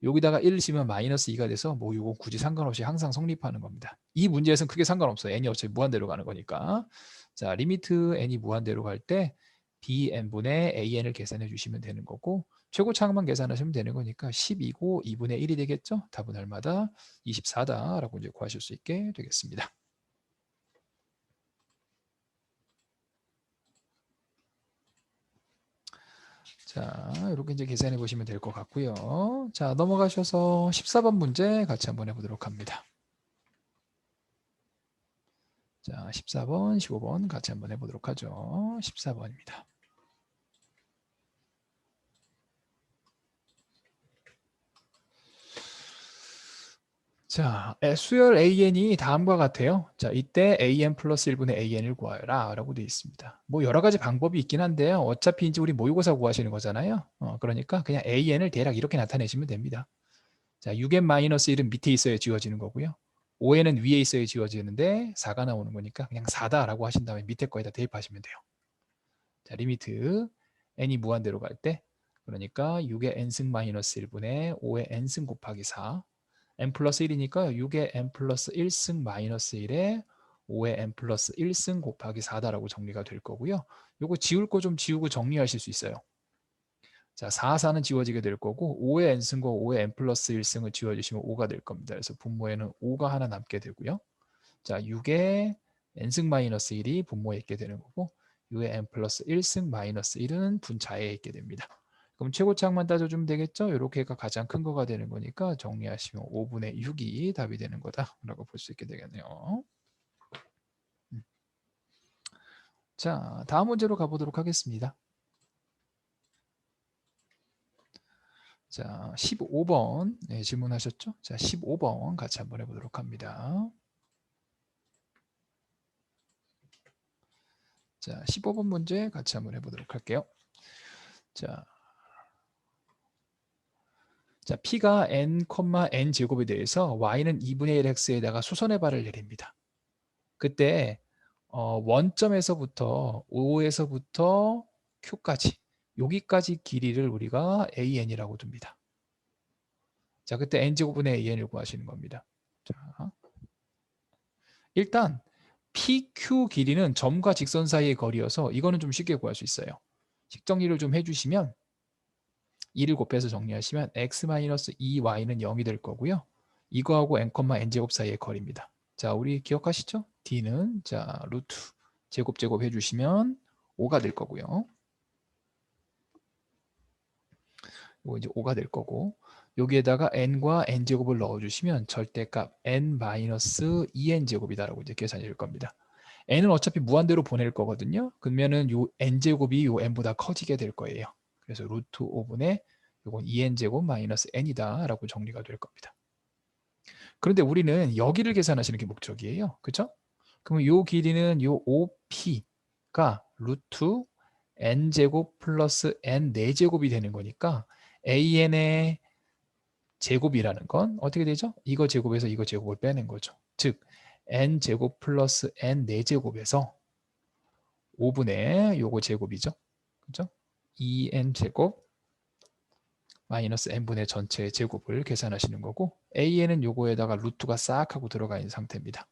Speaker 1: 여기다가 1을 넣으면 마이너스 2가 돼서 뭐 이거 굳이 상관없이 항상 성립하는 겁니다. 이 문제에서는 크게 상관없어요. n이 어차피 무한대로 가는 거니까. 자, 리미트 n이 무한대로 갈 때 bn분의 an을 계산해 주시면 되는 거고 최고차항만 계산하시면 되는 거니까 12고 2분의 1이 되겠죠? 답은 얼마다? 24다라고 이제 구하실 수 있게 되겠습니다. 자, 이렇게 이제 계산해 보시면 될 것 같고요. 자, 넘어가셔서 14번 문제 같이 한번 해보도록 합니다. 자, 14번, 15번 같이 한번 해보도록 하죠. 14번입니다. 자, 수열 an이 다음과 같아요. 자, 이때 an 플러스 1분의 an을 구하여라 라고 되어 있습니다. 뭐 여러 가지 방법이 있긴 한데요. 어차피 이제 우리 모의고사 구하시는 거잖아요. 그러니까 그냥 an을 대략 이렇게 나타내시면 됩니다. 자, 6n-1은 밑에 있어야 지워지는 거고요. 5n은 위에 있어야 지워지는데 4가 나오는 거니까 그냥 4다라고 하신 다음에 밑에 거에다 대입하시면 돼요. 자, 리미트 n이 무한대로 갈 때 그러니까 6의 n승 마이너스 1분의 5의 n승 곱하기 4 n 플러스 1이니까 6의 n 플러스 1승 마이너스 1에 5의 n 플러스 1승 곱하기 4다라고 정리가 될 거고요. 요거 지울 거 좀 지우고 정리하실 수 있어요. 자, 4, 4는 지워지게 될 거고 5의 n승과 5의 n 플러스 1승을 지워주시면 5가 될 겁니다. 그래서 분모에는 5가 하나 남게 되고요. 자, 6의 n승 마이너스 1이 분모에 있게 되는 거고 6의 n 플러스 1승 마이너스 1은 분자에 있게 됩니다. 그럼 최고차항만 따져주면 되겠죠? 이렇게가 가장 큰 거가 되는 거니까 정리하시면 5분의 6이 답이 되는 거다라고 볼 수 있게 되겠네요. 자, 다음 문제로 가보도록 하겠습니다. 자, 15번 네, 질문하셨죠? 자, 15번 같이 한번 해보도록 합니다. 자, 15번 문제 같이 한번 해보도록 할게요. 자, P가 n, n 제곱에 대해서 y는 2분의 1x에다가 수선의 발을 내립니다. 그때 원점에서부터 O에서부터 Q까지 여기까지 길이를 우리가 AN이라고 둡니다. 자, 그때 n제곱분의 AN을 구하시는 겁니다. 자, 일단 PQ 길이는 점과 직선 사이의 거리여서 이거는 좀 쉽게 구할 수 있어요. 식정리를 좀 해주시면 2를 곱해서 정리하시면 x-2y는 0이 될 거고요. 이거하고 n, n제곱 사이의 거리입니다. 자, 우리 기억하시죠? d는 자 루트 제곱 해주시면 5가 될 거고요. 이거 이제 5가 될 거고 여기에다가 n과 n제곱을 넣어주시면 절대값 n-2n제곱이다라고 이제 계산이 될 겁니다. n은 어차피 무한대로 보낼 거거든요. 그러면은 요 n제곱이 요 n보다 커지게 될 거예요. 그래서 루트 5분의 이건 2n제곱 마이너스 n이다라고 정리가 될 겁니다. 그런데 우리는 여기를 계산하시는 게 목적이에요. 그렇죠? 그러면 요 길이는 요 OP가 루트 n제곱 플러스 n 4제곱이 되는 거니까 an의 제곱이라는 건 어떻게 되죠? 이거 제곱에서 이거 제곱을 빼는 거죠. 즉 n제곱 플러스 n 4제곱에서 5분의 요거 제곱이죠. 그죠? 2n제곱 마이너스 n분의 전체의 제곱을 계산하시는 거고 an은 요거에다가 루트가 싹 하고 들어가 있는 상태입니다.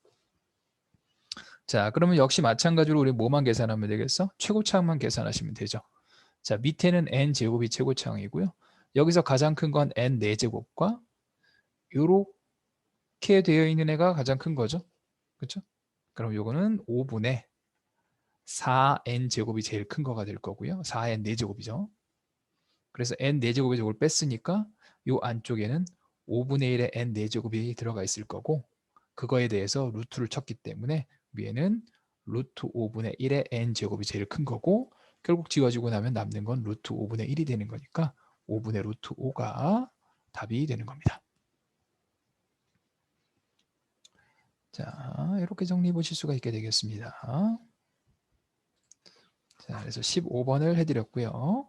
Speaker 1: 자, 그러면 역시 마찬가지로 우리 뭐만 계산하면 되겠어? 최고차항만 계산하시면 되죠. 자, 밑에는 n제곱이 최고차항이고요. 여기서 가장 큰 건 n 4제곱과 요렇게 되어 있는 애가 가장 큰 거죠. 그렇죠? 그럼 요거는 5분의 4n제곱이 제일 큰 거가 될 거고요. 4n 4제곱이죠. 그래서 n 4제곱에서 이걸 뺐으니까 요 안쪽에는 5분의 1의 n 4제곱이 들어가 있을 거고 그거에 대해서 루트를 쳤기 때문에 위에는 루트 5분의 1의 n제곱이 제일 큰 거고 결국 지워지고 나면 남는 건 루트 5분의 1이 되는 거니까 5분의 루트 5가 답이 되는 겁니다. 자, 이렇게 정리해 보실 수가 있게 되겠습니다. 자, 그래서 15번을 해드렸고요.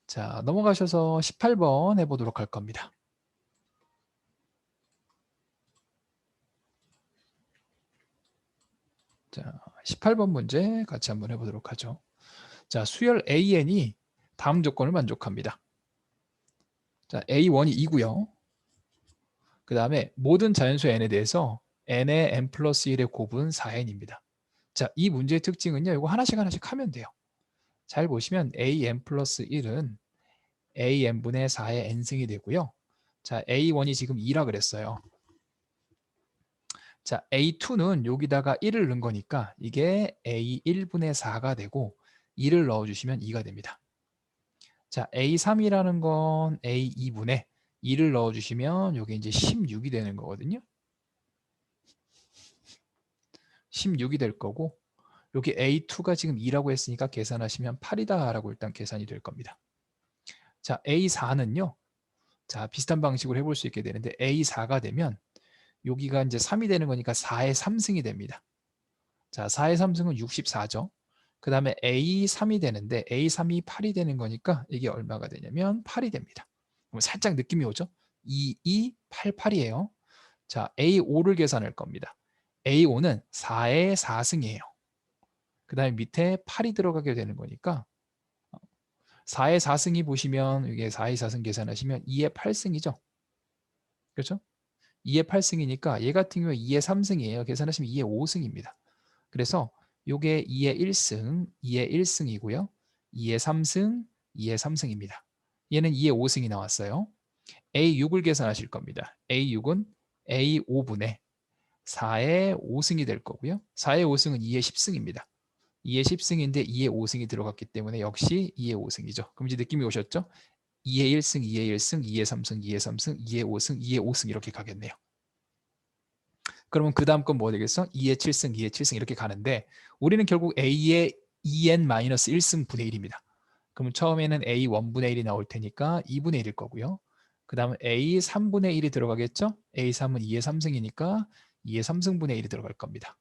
Speaker 1: 자, 넘어가셔서 18번 해보도록 할 겁니다. 자, 18번 문제 같이 한번 해보도록 하죠. 자, 수열 AN이 다음 조건을 만족합니다. 자, A1이 2고요. 그 다음에 모든 자연수 n에 대해서 n의 n 플러스 1의 곱은 4n입니다. 자, 이 문제의 특징은요. 이거 하나씩 하면 돼요. 잘 보시면 an 플러스 1은 an분의 4의 n승이 되고요. 자, A1이 지금 2라 그랬어요. 자, A2는 여기다가 1을 넣은 거니까 이게 A1분의 4가 되고 2를 넣어주시면 2가 됩니다. 자, A3이라는 건 A2분의 2를 넣어주시면 이게 이제 16이 되는 거거든요. 16이 될 거고 여기 A2가 지금 2라고 했으니까 계산하시면 8이다라고 일단 계산이 될 겁니다. 자, A4는요. 자, 비슷한 방식으로 해볼 수 있게 되는데 A4가 되면 여기가 이제 3이 되는 거니까 4의 3승이 됩니다. 자, 4의 3승은 64죠. 그 다음에 A3이 되는데 A3이 8이 되는 거니까 이게 얼마가 되냐면 8이 됩니다. 그럼 살짝 느낌이 오죠? 2, 2, 8, 8이에요. 자, A5를 계산할 겁니다. A5는 4의 4승이에요. 그 다음에 밑에 8이 들어가게 되는 거니까 4의 4승이 보시면 이게 4의 4승 계산하시면 2의 8승이죠. 그렇죠? 2의 8승이니까 얘 같은 경우에 2의 3승이에요. 계산하시면 2의 5승입니다. 그래서 요게 2의 1승, 2의 1승이고요. 2의 3승, 2의 3승입니다. 얘는 2의 5승이 나왔어요. A6을 계산하실 겁니다. A6은 A5분의 4의 5승이 될 거고요. 4의 5승은 2의 10승입니다. 2의 10승인데 2의 5승이 들어갔기 때문에 역시 2의 5승이죠. 그럼 이제 느낌이 오셨죠? 2의 1승, 2의 1승, 2의 3승, 2의 3승, 2의 5승, 2의 5승 이렇게 가겠네요. 그러면 그 다음 건 뭐 되겠어? 2의 7승, 2의 7승 이렇게 가는데 우리는 결국 A의 2n-1승 분의 1입니다. 그러면 처음에는 A 1분의 1이 나올 테니까 2분의 1일 거고요. 그 다음 A 3분의 1이 들어가겠죠? A 3은 2의 3승이니까 2의 3승분의 1이 들어갈 겁니다.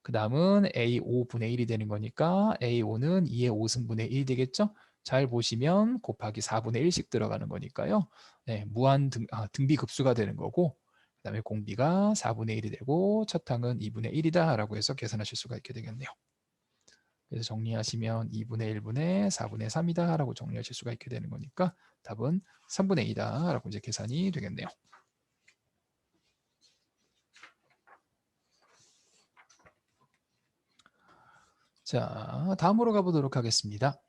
Speaker 1: 그 다음은 A 5분의 1이 되는 거니까 A 5는 2의 5승분의 1이 되겠죠? 잘 보시면 곱하기 4분의 1씩 들어가는 거니까요. 네, 무한 등비급수가 되는 거고 그 다음에 공비가 4분의 1이 되고 첫 항은 2분의 1이다 라고 해서 계산하실 수가 있게 되겠네요. 그래서 정리하시면 2분의 1분의 4분의 3이다 라고 정리하실 수가 있게 되는 거니까 답은 3분의 2다 라고 이제 계산이 되겠네요. 자, 다음으로 가보도록 하겠습니다.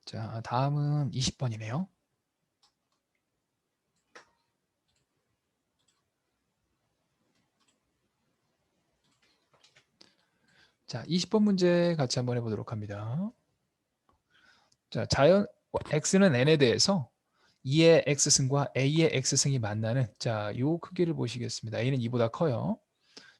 Speaker 1: 자, 다음은 20번이네요. 자, 20번 문제 같이 한번 해보도록 합니다. 자, 자연 x는 n에 대해서 2의 x승과 a의 x승이 만나는 자, 요 크기를 보시겠습니다. a는 2보다 커요.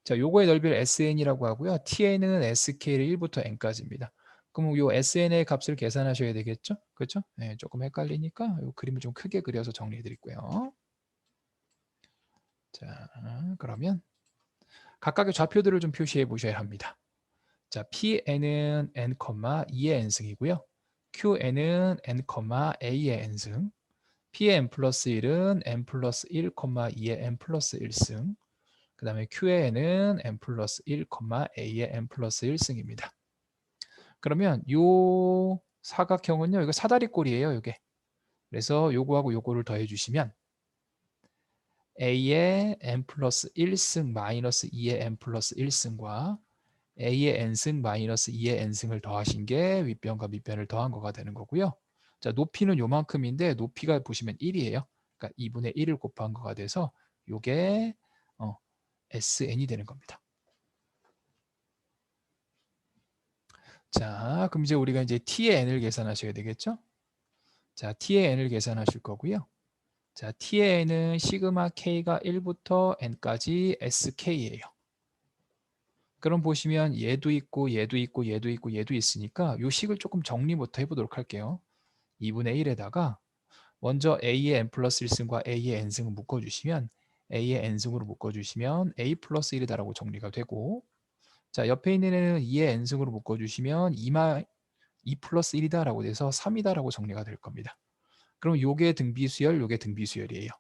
Speaker 1: 자, 요거의 넓이를 sn이라고 하고요. tn은 sk를 1부터 n까지입니다. 그럼 요 sn의 값을 계산하셔야 되겠죠? 그렇죠? 네, 조금 헷갈리니까 요 그림을 좀 크게 그려서 정리해 드릴게요. 자, 그러면 각각의 좌표들을 좀 표시해 보셔야 합니다. 자, Pn은 n, 2의 n승이고요. Qn은 n, a의 n승. P의 n 플러스 1은 n 플러스 1, 2의 n 플러스 1승. 그 다음에 Q의 n은 n 플러스 1, a의 n 플러스 1승입니다. 그러면 요 사각형은요, 이거 사다리꼴이에요, 이게. 그래서 요거하고 요거를 더해 주시면 a의 n 플러스 1승 마이너스 2의 n 플러스 1승과 a의 n승 마이너스 2의 n승을 더하신 게 윗변과 밑변을 더한 거가 되는 거고요. 자, 높이는 요만큼인데 높이가 보시면 1이에요. 그러니까 2분의 1을 곱한 거가 돼서 요게 SN이 되는 겁니다. 자, 그럼 이제 우리가 이제 T의 N을 계산하셔야 되겠죠? 자, T의 N을 계산하실 거고요. 자, T의 N은 시그마 K가 1부터 N까지 SK예요. 그럼 보시면 얘도 있고 얘도 있고 얘도 있고 얘도 있으니까 요 식을 조금 정리부터 해보도록 할게요. 2분의 1에다가 먼저 A의 n 플러스 1승과 A의 n승을 묶어주시면 A의 n승으로 묶어주시면 A 플러스 1이다라고 정리가 되고 자, 옆에 있는 애는 2의 n승으로 묶어주시면 2 플러스 1이다라고 돼서 3이다라고 정리가 될 겁니다. 그럼 요게 등비수열, 요게 등비수열이에요.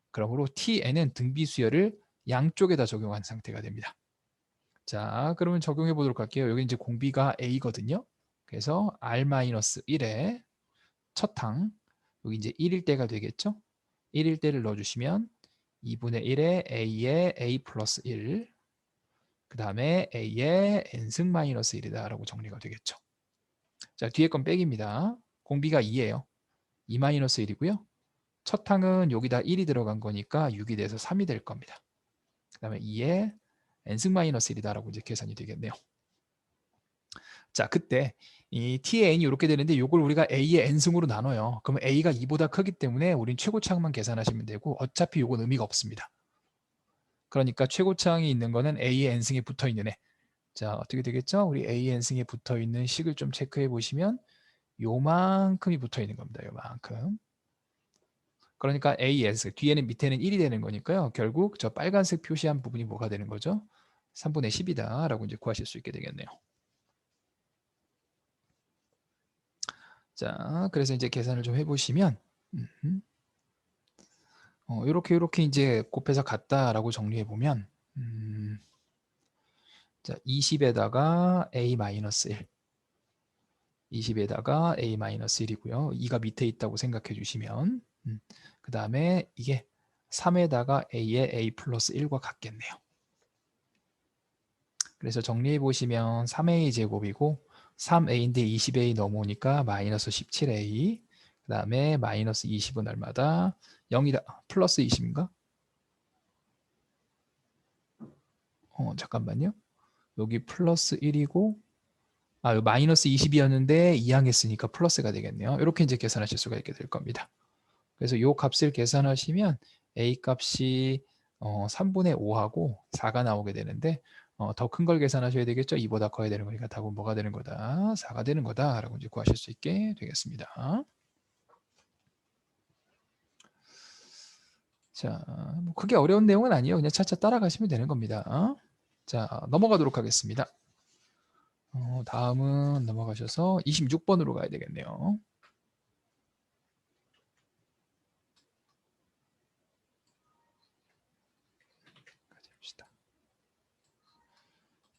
Speaker 1: 그러므로 Tn은 등비수열을 양쪽에다 적용한 상태가 됩니다. 자, 그러면 적용해 보도록 할게요. 여기 이제 공비가 A거든요. 그래서 R-1에 첫 항, 여기 이제 1일 때가 되겠죠? 1일 때를 넣어주시면 2분의 1에 A의 A 플러스 1, 그 다음에 A의 N승 마이너스 1이다라고 정리가 되겠죠. 자, 뒤에 건 백입니다. 공비가 2예요. 2 마이너스 1이고요. 첫 항은 여기다 1이 들어간 거니까 6이 돼서 3이 될 겁니다. 그 다음에 2에 N승 마이너스 1이다라고 이제 계산이 되겠네요. 자, 그때 이 T의 N이 이렇게 되는데 이걸 우리가 A의 N승으로 나눠요. 그러면 A가 2보다 크기 때문에 우린 최고차항만 계산하시면 되고 어차피 이건 의미가 없습니다. 그러니까 최고차항이 있는 거는 A의 N승에 붙어 있는 애. 자, 어떻게 되겠죠? 우리 A의 N승에 붙어 있는 식을 좀 체크해 보시면 요만큼이 붙어 있는 겁니다. 요만큼. 그러니까 AS 뒤에는 밑에는 1이 되는 거니까요. 결국 저 빨간색 표시한 부분이 뭐가 되는 거죠? 3분의 10이다 라고 이제 구하실 수 있게 되겠네요. 자, 그래서 이제 계산을 좀 해보시면 이렇게 이제 곱해서 같다라고 정리해 보면 자, 20에다가 A-1 20에다가 A-1이고요. 2가 밑에 있다고 생각해 주시면 그 다음에 이게 3에다가 a의 a 플러스 1과 같겠네요. 그래서 정리해 보시면 3a 제곱이고 3a인데 20a 넘어오니까 마이너스 17a, 그 다음에 마이너스 20은 얼마다? 0이다. 플러스 20인가? 잠깐만요. 여기 플러스 1이고 여기 마이너스 20이었는데 2항했으니까 플러스가 되겠네요. 이렇게 이제 계산하실 수가 있게 될 겁니다. 그래서 이 값을 계산하시면 a 값이 3분의 5하고 4가 나오게 되는데 더 큰 걸 계산하셔야 되겠죠. 2보다 커야 되는 거니까 답은 뭐가 되는 거다? 4가 되는 거다 라고 이제 구하실 수 있게 되겠습니다. 자, 뭐 크게 어려운 내용은 아니에요. 그냥 차차 따라가시면 되는 겁니다. 자, 넘어가도록 하겠습니다. 다음은 넘어가셔서 26번으로 가야 되겠네요.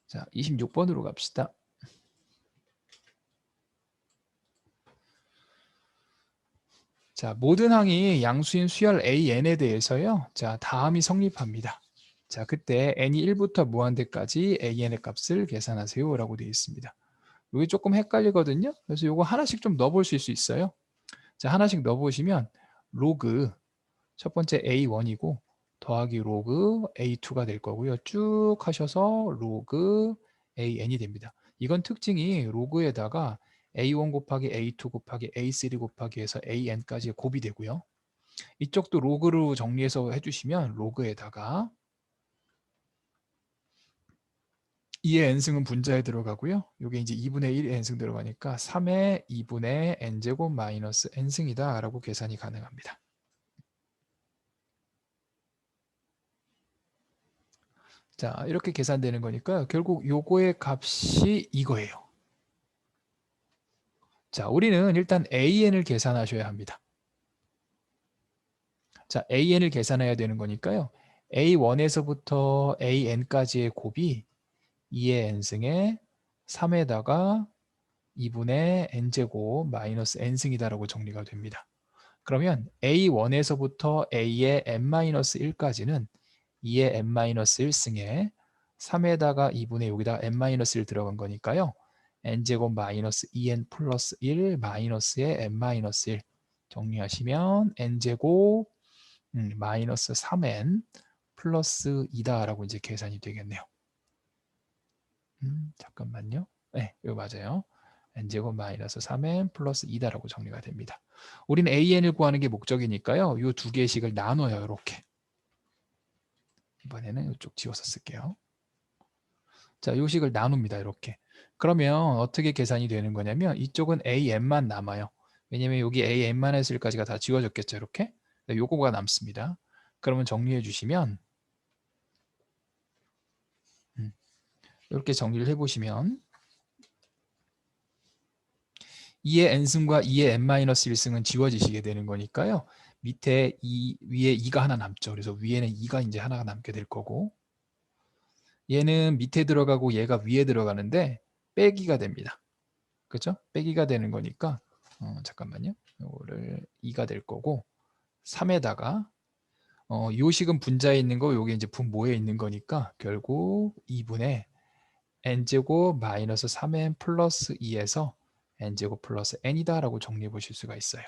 Speaker 1: 자, 26번으로 갑시다. 자, 모든 항이 양수인 수열 AN에 대해서요. 자, 다음이 성립합니다. 자, 그때 n이 1부터 무한대까지 AN의 값을 계산하세요 라고 되어 있습니다. 이게 조금 헷갈리거든요. 그래서 이거 하나씩 좀 넣어볼 수 있어요. 자, 하나씩 넣어보시면 로그 첫 번째 A1이고 더하기 로그 A2가 될 거고요. 쭉 하셔서 로그 AN이 됩니다. 이건 특징이 로그에다가 A1 곱하기 A2 곱하기 A3 곱하기 해서 AN까지 곱이 되고요. 이쪽도 로그로 정리해서 해주시면 로그에다가 2의 n승은 분자에 들어가고요. 이게 이제 2분의 1 n승 들어가니까 3의 2분의 n제곱 마이너스 n승이다 라고 계산이 가능합니다. 자, 이렇게 계산되는 거니까 결국 요거의 값이 이거예요. 자, 우리는 일단 AN을 계산하셔야 합니다. 자, AN을 계산해야 되는 거니까요. A1에서부터 AN까지의 곱이 2의 n승에 3에다가 2분의 n제곱 마이너스 n승이다라고 정리가 됩니다. 그러면 A1에서부터 A의 n-1까지는 2의 n-1승에 3에다가 2분의 여기다 n-1 들어간 거니까요. n제곱 마이너스 2n 플러스 1 마이너스의 n-1 정리하시면 n제곱 마이너스 3n 플러스 2다라고 이제 계산이 되겠네요. 잠깐만요. 네, 이거 맞아요. n제곱 마이너스 3n 플러스 2다라고 정리가 됩니다. 우리는 an을 구하는 게 목적이니까요. 이 두 개의 식을 나눠요. 이렇게. 이번에는 이쪽 지워서 쓸게요. 자, 이 식을 나눕니다. 이렇게. 그러면 어떻게 계산이 되는 거냐면 이쪽은 an만 남아요. 왜냐면 여기 an만 했을 까지가 다 지워졌겠죠. 이렇게. 네, 요거가 남습니다. 그러면 정리해 주시면 이렇게 정리를 해보시면 2의 n승과 2의 n-1승은 지워지시게 되는 거니까요. 밑에 위에 2가 하나 남죠. 그래서 위에는 2가 이제 하나가 남게 될 거고 얘는 밑에 들어가고 얘가 위에 들어가는데 빼기가 됩니다. 그렇죠? 빼기가 되는 거니까 잠깐만요. 이거를 2가 될 거고 3에다가 요식은 분자에 있는 거 요게 이제 분모에 있는 거니까 결국 2분의 n제곱 마이너스 3n 플러스 2에서 n제곱 플러스 n이다 라고 정리해 보실 수가 있어요.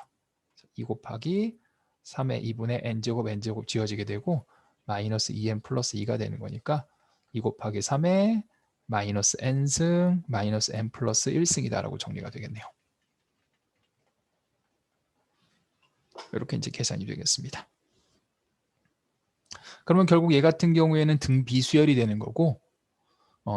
Speaker 1: 2 곱하기 3의 2분의 n제곱 지워지게 되고 마이너스 2n 플러스 2가 되는 거니까 2 곱하기 3의 마이너스 n승 마이너스 n 플러스 1승이다 라고 정리가 되겠네요. 이렇게 이제 계산이 되겠습니다. 그러면 결국 얘 같은 경우에는 등비수열이 되는 거고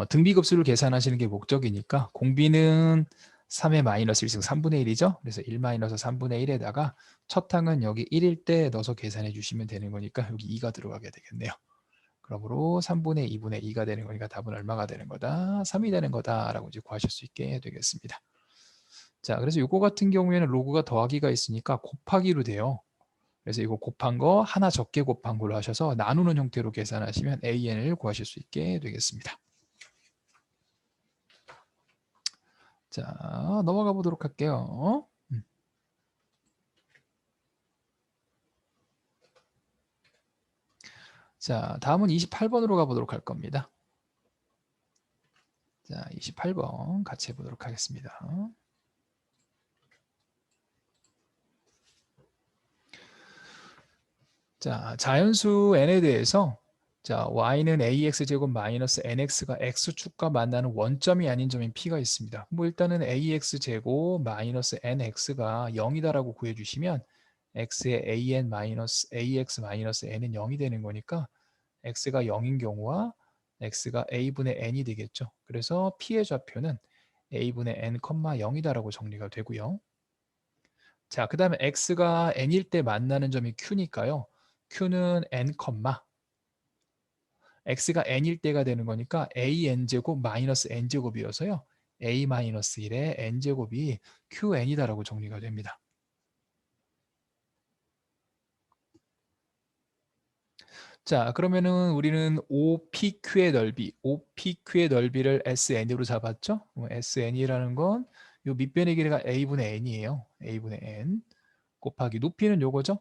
Speaker 1: 등비급수를 계산하시는 게 목적이니까 공비는 3의 마이너스 1승 3분의 1이죠. 그래서 1 마이너스 3분의 1에다가 첫 항은 여기 1일 때 넣어서 계산해 주시면 되는 거니까 여기 2가 들어가게 되겠네요. 그러므로 3분의 2분의 2가 되는 거니까 답은 얼마가 되는 거다? 3이 되는 거다라고 이제 구하실 수 있게 되겠습니다. 자, 그래서 이거 같은 경우에는 로그가 더하기가 있으니까 곱하기로 돼요. 그래서 이거 곱한 거 하나 적게 곱한 걸로 하셔서 나누는 형태로 계산하시면 AN을 구하실 수 있게 되겠습니다. 자, 넘어가 보도록 할게요. 자, 다음은 28번으로 가보도록 할 겁니다. 자, 28번 같이 해보도록 하겠습니다. 자, 자연수 n에 대해서 자, y는 ax제곱 마이너스 nx가 x축과 만나는 원점이 아닌 점인 p가 있습니다. 뭐 일단은 ax제곱 마이너스 nx가 0이다라고 구해주시면 x의 an 마이너스 ax 마이너스 n은 0이 되는 거니까 x가 0인 경우와 x가 a분의 n이 되겠죠. 그래서 p의 좌표는 a분의 n, 0이다라고 정리가 되고요. 자, 그 다음에 x가 n일 때 만나는 점이 q니까요. q는 n, x가 n일 때가 되는 거니까 an제곱 마이너스 n제곱이어서요. a 마이너스 1의 n제곱이 qn이다라고 정리가 됩니다. 자, 그러면은 우리는 OPQ의 넓이, OPQ의 넓이를 SN으로 잡았죠? SN이라는 건 요 밑변의 길이가 A분의 N이에요. A분의 N 곱하기 높이는 요거죠?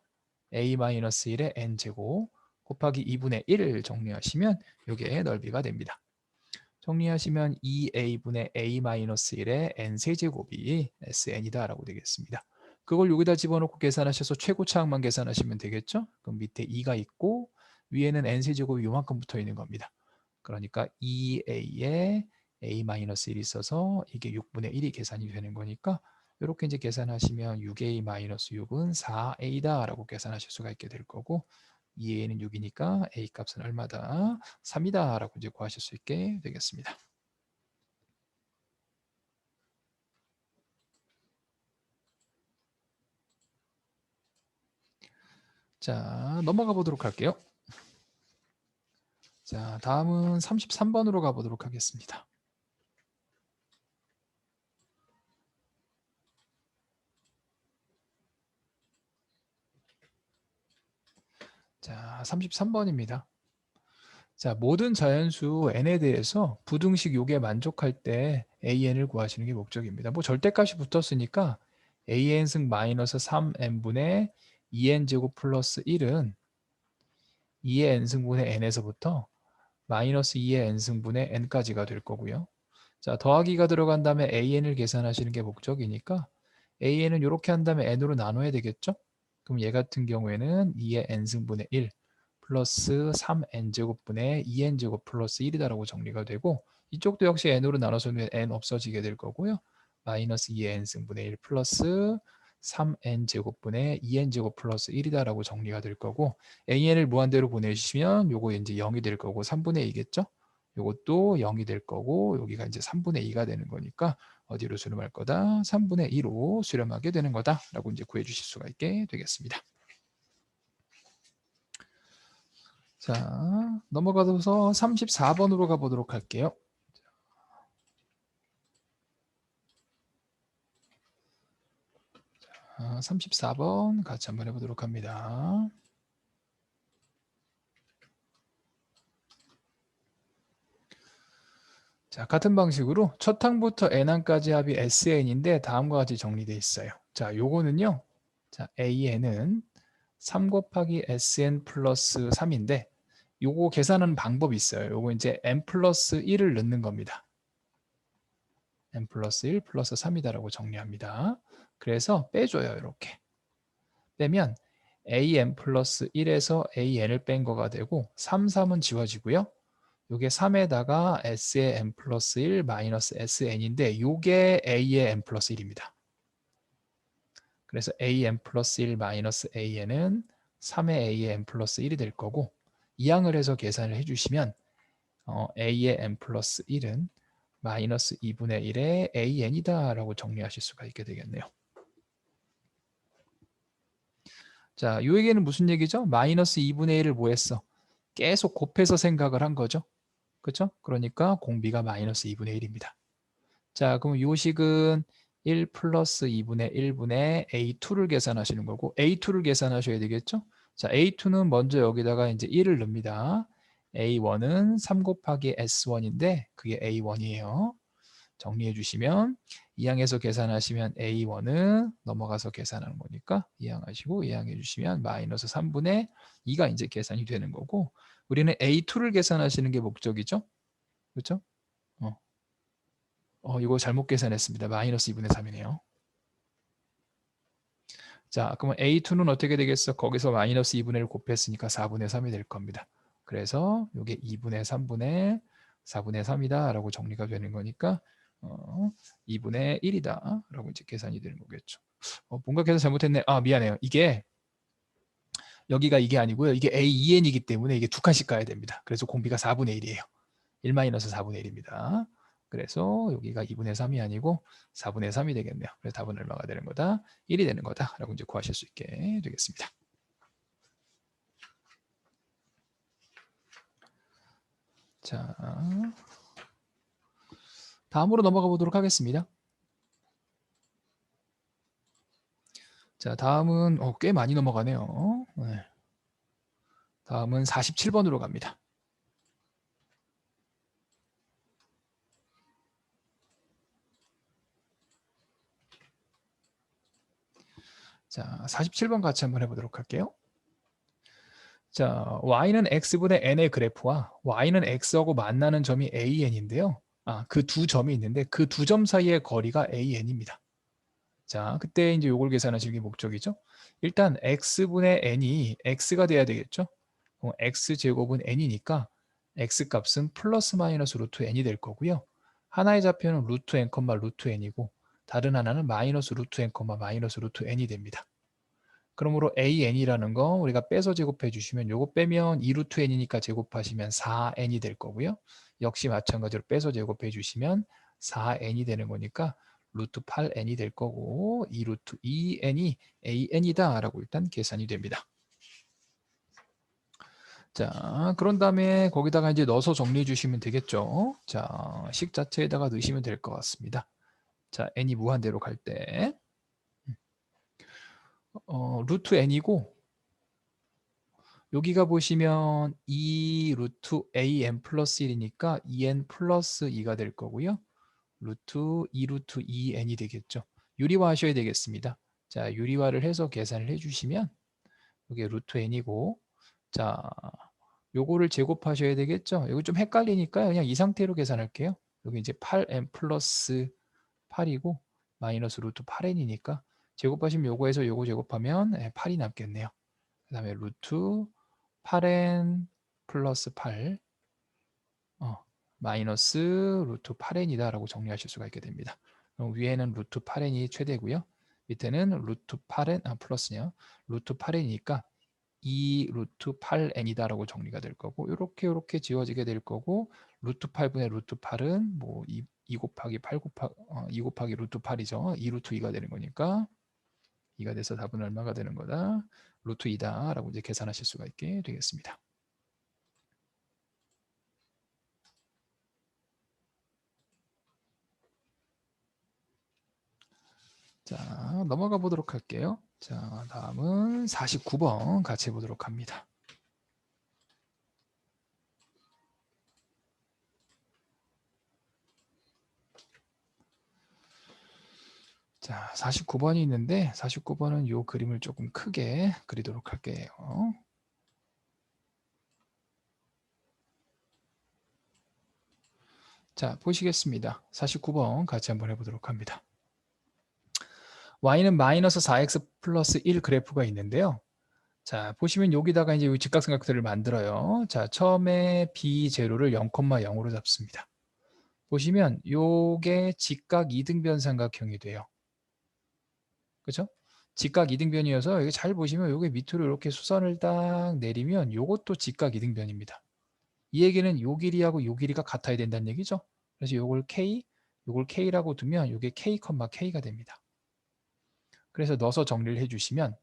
Speaker 1: A-1의 N제곱 곱하기 2분의 1을 정리하시면 요게 넓이가 됩니다. 정리하시면 2A분의 A-1의 N세제곱이 SN이다 라고 되겠습니다. 그걸 여기다 집어넣고 계산하셔서 최고차항만 계산하시면 되겠죠? 그럼 밑에 2가 있고 위에는 n세제곱이 요만큼 붙어 있는 겁니다. 그러니까 2a에 a-1이 있어서 이게 6분의 1이 계산이 되는 거니까 이렇게 이제 계산하시면 6a-6은 4a다 라고 계산하실 수가 있게 될 거고 2a는 6이니까 a 값은 얼마다? 3이다 라고 이제 구하실 수 있게 되겠습니다. 자, 넘어가 보도록 할게요. 자, 다음은 33번으로 가보도록 하겠습니다. 자, 33번입니다. 자, 모든 자연수 n에 대해서 부등식 요게 만족할 때 an을 구하시는 게 목적입니다. 뭐 절대값이 붙었으니까 an승 마이너스 3n분의 2n제곱 플러스 1은 2의 n승분의 n에서부터 마이너스 2의 n승분의 n까지가 될 거고요. 자, 더하기가 들어간 다음에 an을 계산하시는 게 목적이니까 an은 이렇게 한 다음에 n으로 나눠야 되겠죠? 그럼 얘 같은 경우에는 2의 n승분의 1 플러스 3n제곱분의 2n제곱 플러스 1이다라고 정리가 되고 이쪽도 역시 n으로 나눠서 n 없어지게 될 거고요. 마이너스 2의 n승분의 1 플러스 3n제곱분의 2n제곱 플러스 1이다라고 정리가 될 거고 an을 무한대로 보내주시면 요거 이제 0이 될 거고 3분의 2겠죠? 요것도 0이 될 거고 여기가 이제 3분의 2가 되는 거니까 어디로 수렴할 거다? 3분의 2로 수렴하게 되는 거다라고 이제 구해 주실 수가 있게 되겠습니다. 자, 넘어가서 34번으로 가보도록 할게요. 34번 같이 한번 해보도록 합니다. 자, 같은 방식으로 첫 항부터 n항까지 합이 sn인데 다음과 같이 정리되어 있어요. 자, 요거는요. 자, an은 3 곱하기 sn 플러스 3인데 요거 계산하는 방법이 있어요. 요거 이제 n 플러스 1을 넣는 겁니다. n 플러스 1 플러스 3이다라고 정리합니다. 그래서 빼줘요. 이렇게. 빼면 an 플러스 1에서 an을 뺀 거가 되고 3, 3은 지워지고요. 요게 3에다가 s의 n 플러스 1 마이너스 sn인데 요게 a의 n 플러스 1입니다. 그래서 an 플러스 1 마이너스 an은 3의 a의 n 플러스 1이 될 거고 이항을 해서 계산을 해주시면 a의 n 플러스 1은 마이너스 2분의 1의 an이다 라고 정리하실 수가 있게 되겠네요. 자, 요 얘기는 무슨 얘기죠? 마이너스 2분의 1을 뭐 했어? 계속 곱해서 생각을 한 거죠. 그렇죠? 그러니까 공비가 마이너스 2분의 1입니다. 자, 그럼 요 식은 1 플러스 2분의 1분의 A2를 계산하시는 거고 A2를 계산하셔야 되겠죠? 자, A2는 먼저 여기다가 이제 1을 넣습니다. A1은 3 곱하기 S1인데 그게 A1이에요. 정리해 주시면 2항에서 계산하시면 A1은 넘어가서 계산하는 거니까 2항 하시고 2항 해주시면 마이너스 3분의 2가 이제 계산이 되는 거고 우리는 A2를 계산하시는 게 목적이죠. 그렇죠? 이거 잘못 계산했습니다. 마이너스 2분의 3이네요. 자, 그러면 A2는 어떻게 되겠어? 거기서 마이너스 2분의 1 곱했으니까 4분의 3이 될 겁니다. 그래서 이게 2분의 3분의 4분의 3이다 라고 정리가 되는 거니까 2분의 1이다 라고 이제 계산이 되는 거겠죠. 뭔가 계산 잘못했네. 미안해요. 이게 여기가 이게 아니고요. 이게 A2N이기 때문에 이게 두 칸씩 가야 됩니다. 그래서 공비가 4분의 1이에요. 1-4분의 1입니다. 그래서 여기가 2분의 3이 아니고 4분의 3이 되겠네요. 그래서 답은 얼마가 되는 거다? 1이 되는 거다 라고 이제 구하실 수 있게 되겠습니다. 자, 다음으로 넘어가 보도록 하겠습니다. 자, 다음은 꽤 많이 넘어가네요. 네. 다음은 47번으로 갑니다. 자, 47번 같이 한번 해보도록 할게요. 자, y는 x분의 n의 그래프와 y는 x하고 만나는 점이 an인데요. 그 두 점이 있는데 그 두 점 사이의 거리가 an입니다. 자, 그때 이제 요걸 계산하시는 게 목적이죠. 일단 x분의 n이 x가 돼야 되겠죠. x제곱은 n이니까 x 값은 플러스 마이너스 루트 n이 될 거고요. 하나의 좌표는 루트 n, 루트 n이고 다른 하나는 마이너스 루트 n, 마이너스 루트 n이 됩니다. 그러므로 an이라는 거 우리가 빼서 제곱해 주시면 요거 빼면 2루트 n이니까 제곱하시면 4n이 될 거고요. 역시 마찬가지로 빼서 제곱해 주시면 4n이 되는 거니까 루트 8n이 될 거고 2루트 2n이 an이다 라고 일단 계산이 됩니다. 자, 그런 다음에 거기다가 이제 넣어서 정리해 주시면 되겠죠. 자, 식 자체에다가 넣으시면 될 것 같습니다. 자, n이 무한대로 갈 때 루트 n이고 여기가 보시면 2 루트 an 플러스 1이니까 2n 플러스 2가 될 거고요. 루트 2 루트 2n이 되겠죠. 유리화 하셔야 되겠습니다. 자, 유리화를 해서 계산을 해주시면 이게 루트 n이고 자, 요거를 제곱하셔야 되겠죠. 여기 좀 헷갈리니까 그냥 이 상태로 계산할게요. 여기 이제 8n 플러스 8이고 마이너스 루트 8n이니까 제곱하시면 요거에서 요거 제곱하면 8이 남겠네요. 그 다음에 루트 8n 플러스 8 마이너스 루트 8n이다 라고 정리하실 수가 있게 됩니다. 그럼 위에는 루트 8n이 최대고요. 밑에는 루트 8n 플러스냐 루트 8n이니까 2 루트 8n이다 라고 정리가 될 거고 이렇게 지워지게 될 거고 루트 8분의 루트 8은 뭐 2 곱하기 8 곱하기 2 곱하기 루트 8이죠. 2 루트 2가 되는 거니까 2가 돼서 답은 얼마가 되는 거다? 루트 2다 라고 이제 계산하실 수가 있게 되겠습니다. 자, 넘어가 보도록 할게요. 자, 다음은 49번 같이 해보도록 합니다. 자, 49번이 있는데 49번은 이 그림을 조금 크게 그리도록 할게요. 자, 보시겠습니다. 49번 같이 한번 해보도록 합니다. y는 마이너스 4x 플러스 1 그래프가 있는데요. 자, 보시면 여기다가 이제 직각삼각대를 만들어요. 자, 처음에 b0를 0,0으로 잡습니다. 보시면 요게 직각 이등변 삼각형이 돼요. 그렇죠? 직각 이등변이어서 여기 잘 보시면 요게 밑으로 이렇게 수선을 딱 내리면 요것도 직각 이등변입니다. 이 얘기는 요 길이하고 요 길이가 같아야 된다는 얘기죠. 그래서 요걸 K라고 두면 요게 K, K가 됩니다. 그래서 넣어서 정리를 해주시면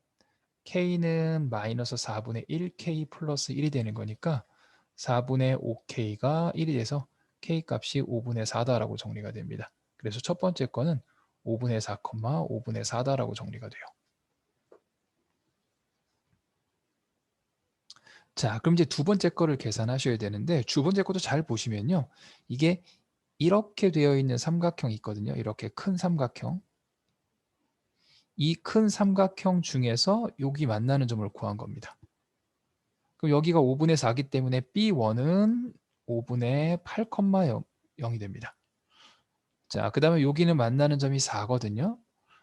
Speaker 1: K는 마이너스 4분의 1K 플러스 1이 되는 거니까 4분의 5K가 1이 돼서 K 값이 5분의 4다라고 정리가 됩니다. 그래서 첫 번째 거는 5분의 4, 5분의 4다라고 정리가 돼요. 자, 그럼 이제 두 번째 거를 계산하셔야 되는데 두 번째 것도 잘 보시면요. 이게 이렇게 되어 있는 삼각형이 있거든요. 이렇게 큰 삼각형. 이 큰 삼각형 중에서 여기 만나는 점을 구한 겁니다. 그럼 여기가 5분의 4이기 때문에 B1은 5분의 8,0이 됩니다. 자, 그 다음에 여기는 만나는 점이 4거든요.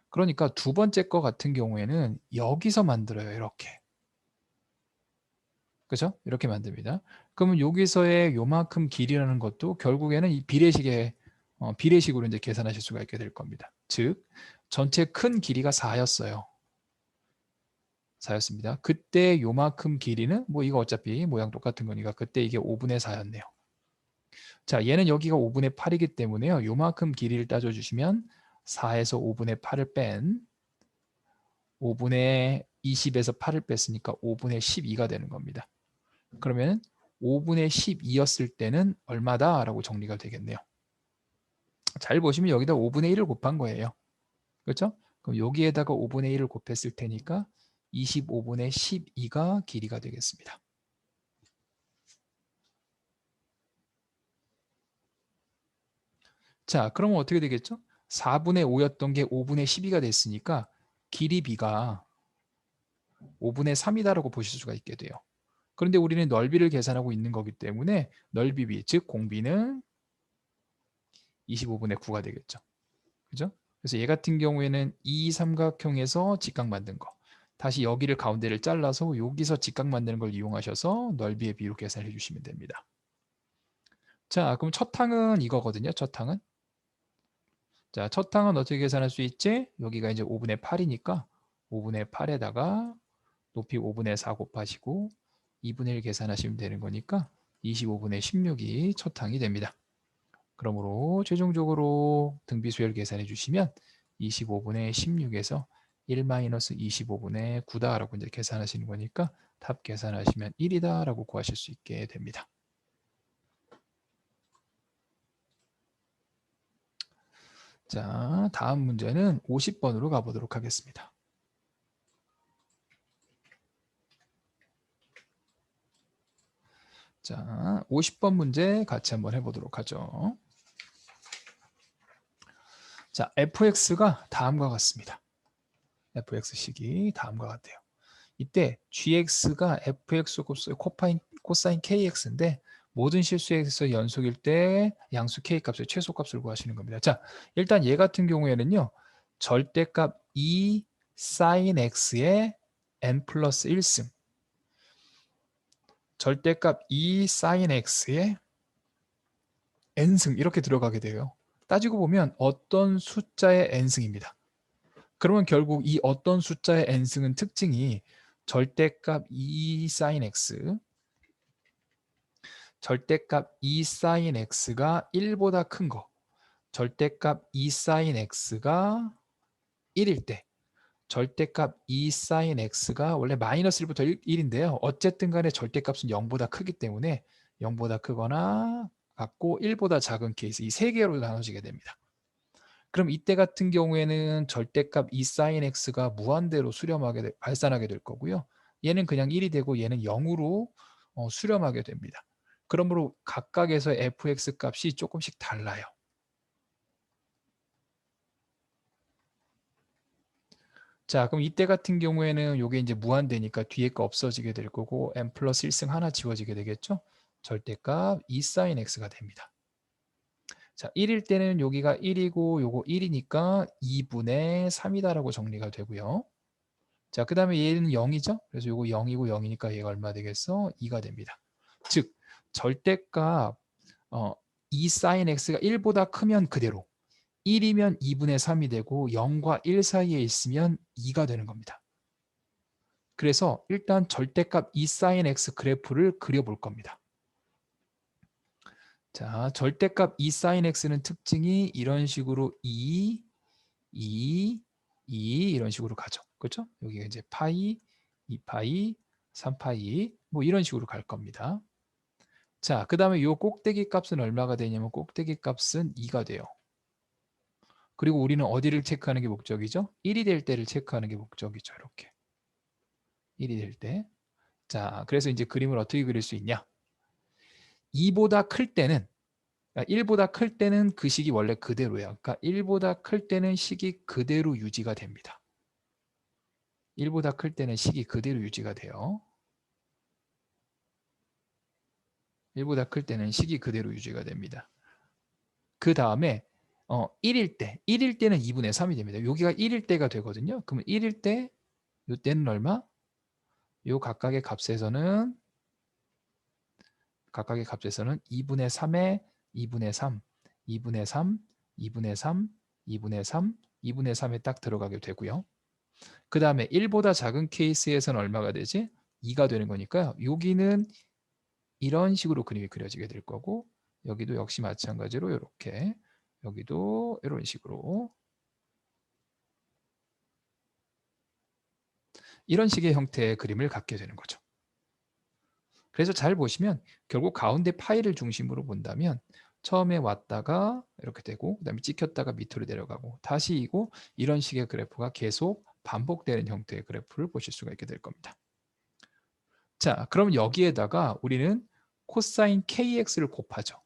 Speaker 1: 그러니까 두 번째 거 같은 경우에는 여기서 만들어요. 이렇게. 그죠? 이렇게 만듭니다. 그러면 여기서의 요만큼 길이라는 것도 결국에는 이 비례식으로 이제 계산하실 수가 있게 될 겁니다. 즉, 전체 큰 길이가 4였어요. 4였습니다. 그때 요만큼 길이는 뭐 이거 어차피 모양 똑같은 거니까 그때 이게 5분의 4였네요. 자, 얘는 여기가 5분의 8이기 때문에요. 요만큼 길이를 따져주시면 4에서 5분의 8을 뺀 5분의 20에서 8을 뺐으니까 5분의 12가 되는 겁니다. 그러면 5분의 12였을 때는 얼마다? 라고 정리가 되겠네요. 잘 보시면 여기다 5분의 1을 곱한 거예요. 그렇죠? 그럼 여기에다가 5분의 1을 곱했을 테니까 25분의 12가 길이가 되겠습니다. 자, 그러면 어떻게 되겠죠? 4분의 5였던 게 5분의 12가 됐으니까 길이 B가 5분의 3이다라고 보실 수가 있게 돼요. 그런데 우리는 넓이를 계산하고 있는 거기 때문에 넓이 B, 즉 공비는 25분의 9가 되겠죠. 그죠? 그래서 얘 같은 경우에는 이 삼각형에서 직각 만든 거. 다시 여기를 가운데를 잘라서 여기서 직각 만드는 걸 이용하셔서 넓이의 비로 계산해 주시면 됩니다. 자, 그럼 첫 항은 이거거든요. 첫 항은. 자, 첫 항은 어떻게 계산할 수 있지? 여기가 이제 5분의 8이니까 5분의 8에다가 높이 5분의 4 곱하시고 2분의 1 계산하시면 되는 거니까 25분의 16이 첫 항이 됩니다. 그러므로 최종적으로 등비수열 계산해 주시면 25분의 16에서 1-25분의 9다라고 이제 계산하시는 거니까 답 계산하시면 1이다라고 구하실 수 있게 됩니다. 자, 다음 문제는 50번으로 가보도록 하겠습니다. 자, 50번 문제 같이 한번 해보도록 하죠. 자, fx가 다음과 같습니다. fx식이 다음과 같아요. 이때 gx가 fx 코사인 kx인데 모든 실수에서 연속일 때 양수 k 값의 최소값을 구하시는 겁니다. 자, 일단 얘 같은 경우에는요. 절대값 2 sin x의 n 플러스 1승 절대값 2 sin x의 n승 이렇게 들어가게 돼요. 따지고 보면 어떤 숫자의 n승입니다. 그러면 결국 이 어떤 숫자의 n승은 특징이 절대값 2 sin x 절대값 2 sin x가 1보다 큰 거 절대값 2 sin x가 1일 때 절대값 2 sin x가 원래 마이너스 1부터 1인데요. 어쨌든 간에 절대값은 0보다 크기 때문에 0보다 크거나 같고 1보다 작은 케이스 이 세 개로 나눠지게 됩니다. 그럼 이때 같은 경우에는 절대값 2 sin x가 무한대로 발산하게 될 거고요. 얘는 그냥 1이 되고 얘는 0으로 수렴하게 됩니다. 그러므로 각각에서 fx 값이 조금씩 달라요. 자, 그럼 이때 같은 경우에는 이게 이제 무한대니까 뒤에 거 없어지게 될 거고 n 플러스 1승 하나 지워지게 되겠죠? 절대값 2 sin x가 됩니다. 자, 1일 때는 여기가 1이고 요거 1이니까 2분의 3이다라고 정리가 되고요. 자, 그 다음에 얘는 0이죠? 그래서 요거 0이고 0이니까 얘가 얼마 되겠어? 2가 됩니다. 즉, 절대값 2 sin x가 1보다 크면 그대로 1이면 2분의 3이 되고 0과 1 사이에 있으면 2가 되는 겁니다. 그래서 일단 절대값 2 sin x 그래프를 그려볼 겁니다. 자, 절대값 2 sin x는 특징이 이런 식으로 2, 2, 2 이런 식으로 가죠. 그렇죠? 여기가 이제 파이, 2파이, 3파이 뭐 이런 식으로 갈 겁니다. 자, 그 다음에 이 꼭대기 값은 얼마가 되냐면 꼭대기 값은 2가 돼요. 그리고 우리는 어디를 체크하는 게 목적이죠? 1이 될 때를 체크하는 게 목적이죠. 이렇게 1이 될 때. 자, 그래서 이제 그림을 어떻게 그릴 수 있냐? 2보다 클 때는 그러니까 1보다 클 때는 그 식이 원래 그대로예요. 그러니까 1보다 클 때는 식이 그대로 유지가 됩니다. 1보다 클 때는 식이 그대로 유지가 돼요. 1보다 클 때는 식이 그대로 유지가 됩니다. 그 다음에 1일 때는 2분의 3이 됩니다. 여기가 1일 때가 되거든요. 그러면 1일 때 요 때는 얼마? 요 각각의 값에서는 2분의 3에 2분의 3, 2분의 3, 2분의 3, 2분의 3, 2분의 3에 딱 들어가게 되고요. 그 다음에 1보다 작은 케이스에서는 얼마가 되지? 2가 되는 거니까요. 여기는 이런 식으로 그림이 그려지게 될 거고 여기도 역시 마찬가지로 이렇게 여기도 이런 식으로 이런 식의 형태의 그림을 갖게 되는 거죠. 그래서 잘 보시면 결국 가운데 파이를 중심으로 본다면 처음에 왔다가 이렇게 되고 그 다음에 찍혔다가 밑으로 내려가고 다시 이고 이런 식의 그래프가 계속 반복되는 형태의 그래프를 보실 수가 있게 될 겁니다. 자, 그럼 여기에다가 우리는 코사인 kx를 곱하죠.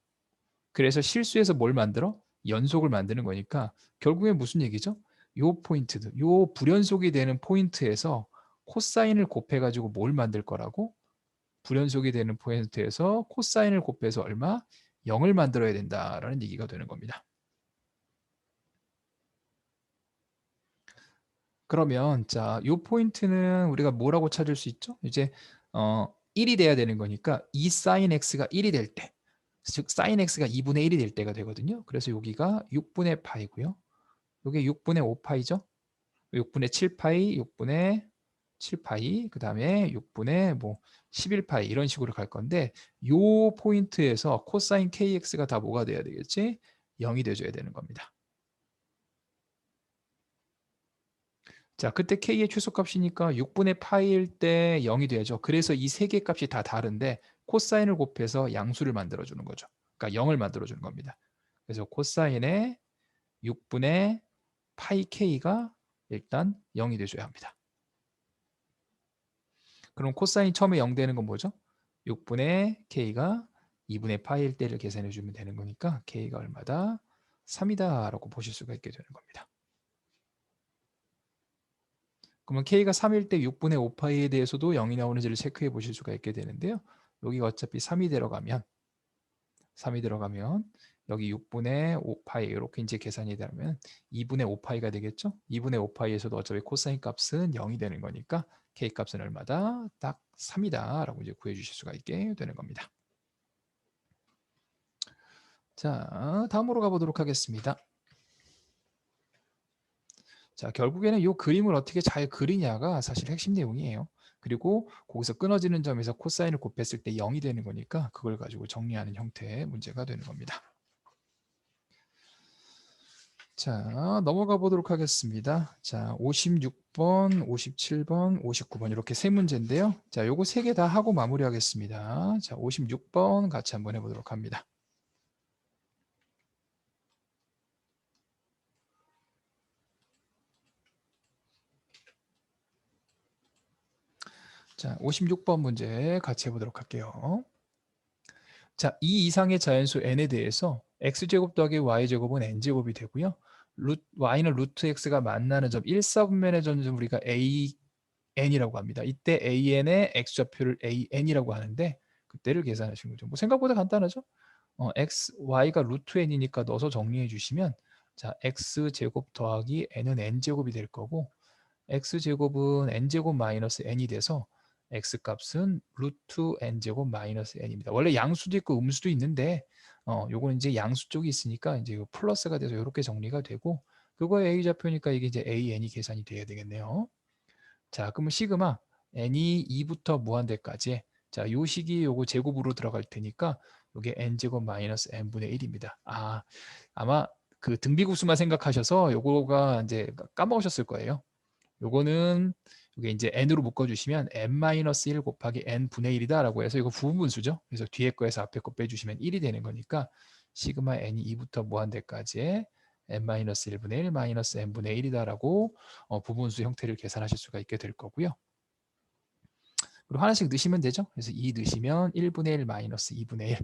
Speaker 1: 그래서 실수해서 뭘 만들어? 연속을 만드는 거니까 결국에 무슨 얘기죠? 요 포인트, 요 불연속이 되는 포인트에서 코사인을 곱해가지고 뭘 만들 거라고? 불연속이 되는 포인트에서 코사인을 곱해서 얼마? 0을 만들어야 된다라는 얘기가 되는 겁니다. 그러면 자, 요 포인트는 우리가 뭐라고 찾을 수 있죠? 이제 1이 돼야 되는 거니까 2 sin x가 1이 될 때, 즉 sin x가 2분의 1이 될 때가 되거든요. 그래서 여기가 6분의 파이고요. 이게 6분의 5파이죠. 6분의 7파이, 6분의 7파이, 그 다음에 6분의 뭐 11파이 이런 식으로 갈 건데 요 포인트에서 코사인 kx가 다 뭐가 돼야 되겠지? 0이 돼줘야 되는 겁니다. 자, 그때 k의 최소값이니까 6분의 파이일 때 0이 되죠. 그래서 이 세 개 값이 다 다른데 코사인을 곱해서 양수를 만들어주는 거죠. 그러니까 0을 만들어주는 겁니다. 그래서 코사인의 6분의 파이 k가 일단 0이 돼줘야 합니다. 그럼 코사인 처음에 0 되는 건 뭐죠? 6분의 k가 2분의 파이일 때를 계산해 주면 되는 거니까 k가 얼마다? 3이다 라고 보실 수가 있게 되는 겁니다. 그러면 k가 3일 때 6분의 5파이에 대해서도 0이 나오는지를 체크해 보실 수가 있게 되는데요. 여기가 어차피 3이 들어가면 여기 6분의 5파이 이렇게 이제 계산이 되면 2분의 5파이가 되겠죠. 2분의 5파이에서도 어차피 코사인 값은 0이 되는 거니까 k 값은 얼마다? 딱 3이다 라고 이제 구해 주실 수가 있게 되는 겁니다. 자, 다음으로 가보도록 하겠습니다. 자, 결국에는 이 그림을 어떻게 잘 그리냐가 사실 핵심 내용이에요. 그리고 거기서 끊어지는 점에서 코사인을 곱했을 때 0이 되는 거니까 그걸 가지고 정리하는 형태의 문제가 되는 겁니다. 자, 넘어가 보도록 하겠습니다. 자, 56번, 57번, 59번 이렇게 세 문제인데요. 자, 요거 세 개 다 하고 마무리하겠습니다. 자, 56번 같이 한번 해보도록 합니다. 자, 56번 문제 같이 해보도록 할게요. 자, 이 이상의 자연수 n에 대해서 x제곱 더하기 y제곱은 n제곱이 되고요. y는 루트 x가 만나는 점 1사분면의 점을 우리가 an이라고 합니다. 이때 an의 x좌표를 an이라고 하는데 그때를 계산하시는 거죠. 뭐 생각보다 간단하죠? y가 루트 n이니까 넣어서 정리해 주시면 자, x제곱 더하기 n은 n제곱이 될 거고 x제곱은 n제곱 마이너스 n이 돼서 x값은 루트 n제곱 마이너스 n입니다. 원래 양수도 있고 음수도 있는데 요거는 이제 양수 쪽이 있으니까 이제 플러스가 돼서 이렇게 정리가 되고 그거에 a좌표니까 이게 이제 an이 계산이 돼야 되겠네요. 자, 그러면 시그마 n이 2부터 무한대까지 자, 요 식이 요거 제곱으로 들어갈 테니까 요게 n제곱 마이너스 n분의 1입니다. 아마 그 등비구수만 생각하셔서 요거가 이제 까먹으셨을 거예요. 요거는 이게 이제 n으로 묶어주시면 n-1 곱하기 n분의 1이다 라고 해서 이거 부분분수죠. 그래서 뒤에 거에서 앞에 거 빼주시면 1이 되는 거니까 시그마 n이 2부터 무한대까지의 n-1분의 1 마이너스 n분의 1이다 라고 부분수 형태를 계산하실 수가 있게 될 거고요. 그리고 하나씩 넣으시면 되죠. 그래서 2 넣으시면 1분의 1 마이너스 2분의 1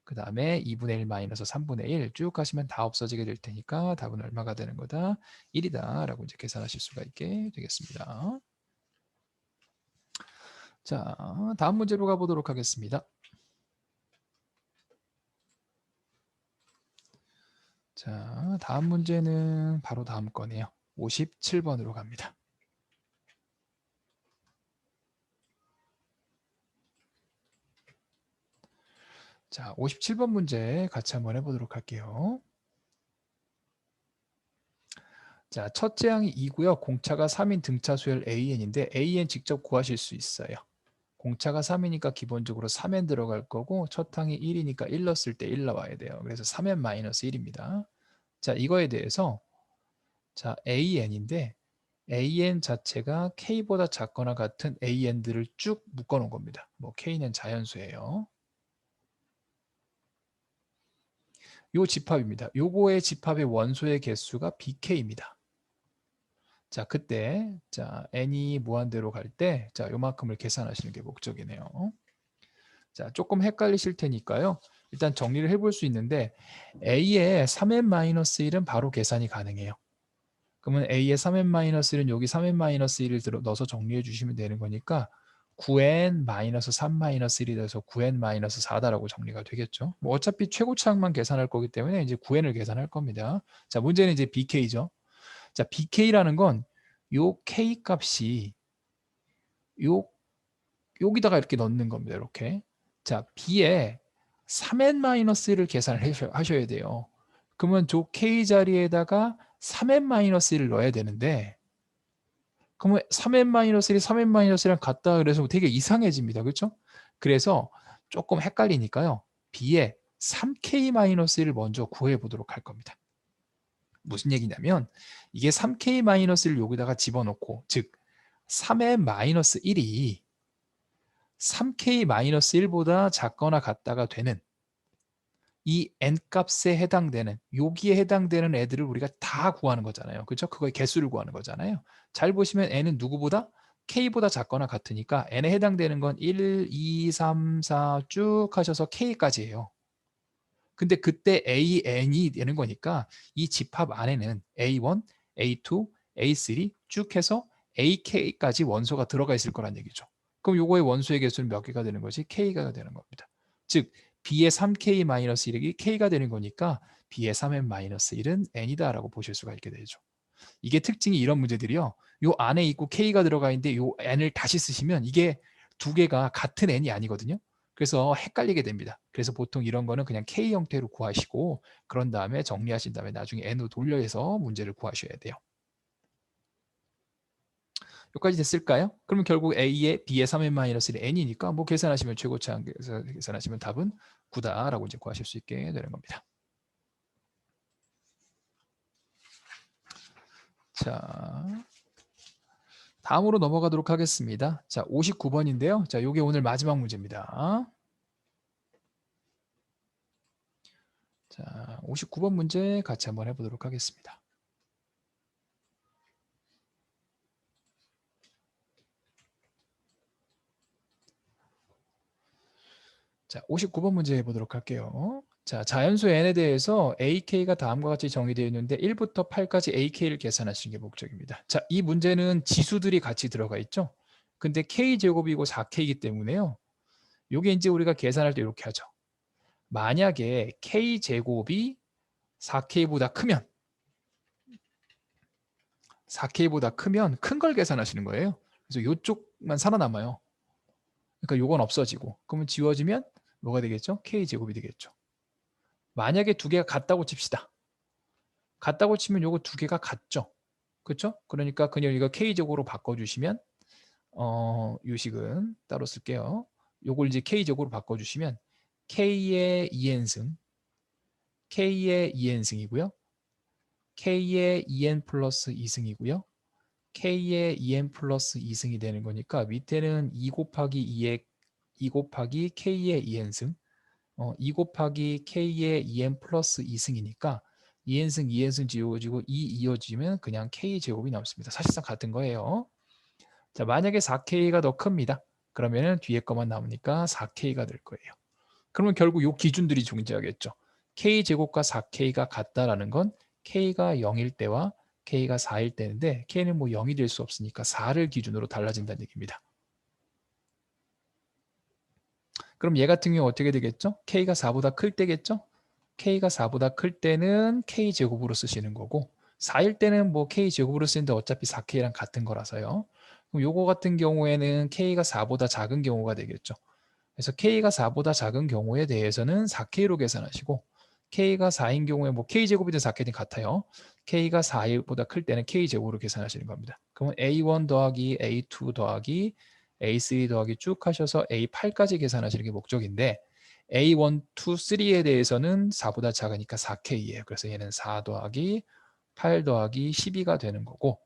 Speaker 1: 그 다음에 2분의 1 마이너스 3분의 1 쭉 하시면 다 없어지게 될 테니까 답은 얼마가 되는 거다? 1이다 라고 이제 계산하실 수가 있게 되겠습니다. 자, 다음 문제로 가보도록 하겠습니다. 자, 다음 문제는 바로 다음 거네요. 57번으로 갑니다. 자, 57번 문제 같이 한번 해보도록 할게요. 자, 첫째 항이 2고요. 공차가 3인 등차 수열 AN인데 AN 직접 구하실 수 있어요. 공차가 3이니까 기본적으로 3n 들어갈 거고 첫 항이 1이니까 1 넣었을 때 1 나와야 돼요. 그래서 3n 마이너스 1입니다. 자, 이거에 대해서 자, AN인데 AN 자체가 K보다 작거나 같은 AN들을 쭉 묶어 놓은 겁니다. 뭐 K는 자연수예요. 요 집합입니다. 요거의 집합의 원소의 개수가 BK입니다. 자, 그때 자, n이 무한대로 갈 때 자, 요만큼을 계산하시는 게 목적이네요. 자, 조금 헷갈리실 테니까요. 일단 정리를 해볼 수 있는데 A의 3n-1은 바로 계산이 가능해요. 그러면 A의 3n-1은 여기 3n-1을 넣어서 정리해 주시면 되는 거니까 9n-3-1이 돼서 9n-4다라고 정리가 되겠죠. 뭐 어차피 최고차항만 계산할 거기 때문에 이제 9n을 계산할 겁니다. 자, 문제는 이제 BK죠. 자, BK라는 건 요 K 값이 요 여기다가 이렇게 넣는 겁니다. 이렇게. 자, B에 3n-1를 계산을 하셔야 돼요. 그러면 저 K 자리에다가 3n-1을 넣어야 되는데 그러면 3n-1이 3n-1이랑 같다 그래서 되게 이상해집니다. 그렇죠? 그래서 조금 헷갈리니까요. B에 3k-1을 먼저 구해 보도록 할 겁니다. 무슨 얘기냐면 이게 3k-를 여기다가 집어넣고 즉 3n-1이 3k-1보다 작거나 같다가 되는 이 n값에 해당되는 여기에 해당되는 애들을 우리가 다 구하는 거잖아요. 그렇죠? 그거의 개수를 구하는 거잖아요. 잘 보시면 n은 누구보다 k보다 작거나 같으니까 n에 해당되는 건 1, 2, 3, 4 쭉 하셔서 k까지예요. 근데 그때 AN이 되는 거니까 이 집합 안에는 A1, A2, A3 쭉 해서 AK까지 원소가 들어가 있을 거란 얘기죠. 그럼 요거의 원소의 개수는 몇 개가 되는 거지? K가 되는 겁니다. 즉 B의 3K-1이 K가 되는 거니까 B의 3n-1은 N이다 라고 보실 수가 있게 되죠. 이게 특징이 이런 문제들이요. 요 안에 있고 K가 들어가 있는데 요 N을 다시 쓰시면 이게 두 개가 같은 N이 아니거든요. 그래서 헷갈리게 됩니다. 그래서 보통 이런 거는 그냥 K 형태로 구하시고 그런 다음에 정리하신 다음에 나중에 N으로 돌려서 문제를 구하셔야 돼요. 여기까지 됐을까요? 그러면 결국 A의 B의 3n-1의 N이니까 뭐 계산하시면 최고차항 계산하시면 답은 9다라고 이제 구하실 수 있게 되는 겁니다. 자, 다음으로 넘어가도록 하겠습니다. 자, 59번인데요. 자, 요게 오늘 마지막 문제입니다. 자, 59번 문제 같이 한번 해보도록 하겠습니다. 자, 59번 문제 해보도록 할게요. 자, 자연수 n에 대해서 ak가 다음과 같이 정의되어 있는데 1부터 8까지 ak를 계산하시는 게 목적입니다. 자, 이 문제는 지수들이 같이 들어가 있죠. 근데 k제곱이고 4k이기 때문에요. 요게 이제 우리가 계산할 때 이렇게 하죠. 만약에 k제곱이 4k보다 크면 4k보다 크면 큰 걸 계산하시는 거예요. 그래서 이쪽만 살아남아요. 그러니까 요건 없어지고 그러면 지워지면 뭐가 되겠죠? k제곱이 되겠죠. 만약에 두 개가 같다고 칩시다. 같다고 치면 요거 두 개가 같죠. 그렇죠? 그러니까 그냥 이거 k제곱으로 바꿔주시면 요 식은 따로 쓸게요. 요걸 이제 k제곱으로 바꿔주시면 k의 2n승 k의 2n승이고요. k의 2n 플러스 2승이고요. k의 2n 플러스 2승이 되는 거니까 밑에는 2 곱하기 2의 2 곱하기 k의 2n승 2 곱하기 k의 2n 플러스 2승이니까 2n승 2n승 지워지고 2 이어지면 그냥 k제곱이 남습니다. 사실상 같은 거예요. 자, 만약에 4k가 더 큽니다. 그러면은 뒤에 것만 남으니까 4k가 될 거예요. 그러면 결국 요 기준들이 존재하겠죠. K제곱과 4K가 같다라는 건 K가 0일 때와 K가 4일 때인데 K는 뭐 0이 될 수 없으니까 4를 기준으로 달라진다는 얘기입니다. 그럼 얘 같은 경우 어떻게 되겠죠? K가 4보다 클 때겠죠? K가 4보다 클 때는 K제곱으로 쓰시는 거고 4일 때는 뭐 K제곱으로 쓰는데 어차피 4K랑 같은 거라서요. 그럼 요거 같은 경우에는 K가 4보다 작은 경우가 되겠죠. 그래서 K가 4보다 작은 경우에 대해서는 4K로 계산하시고 K가 4인 경우에 뭐 K제곱이든 4K든 같아요. K가 4보다 클 때는 K제곱으로 계산하시는 겁니다. 그러면 A1 더하기 A2 더하기 A3 더하기 쭉 하셔서 A8까지 계산하시는 게 목적인데 A1, 2, 3에 대해서는 4보다 작으니까 4K예요. 그래서 얘는 4 더하기 8 더하기 12가 되는 거고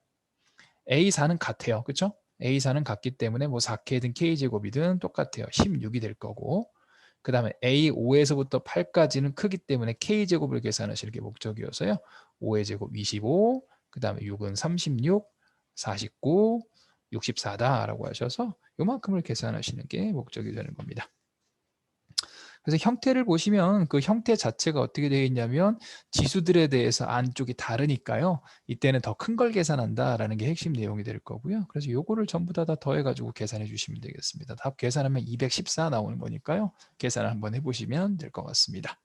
Speaker 1: A4는 같아요. 그렇죠? A4는 같기 때문에 뭐 4K든 K제곱이든 똑같아요. 16이 될 거고 그 다음에 A5에서부터 8까지는 크기 때문에 K제곱을 계산하시는 게 목적이어서요. 5의 제곱 25, 그 다음에 6은 36, 49, 64다라고 하셔서 요만큼을 계산하시는 게 목적이 되는 겁니다. 그래서 형태를 보시면 그 형태 자체가 어떻게 되어 있냐면 지수들에 대해서 안쪽이 다르니까요. 이때는 더 큰 걸 계산한다라는 게 핵심 내용이 될 거고요. 그래서 요거를 전부 다 더해가지고 계산해 주시면 되겠습니다. 답 계산하면 214 나오는 거니까요. 계산을 한번 해보시면 될 것 같습니다.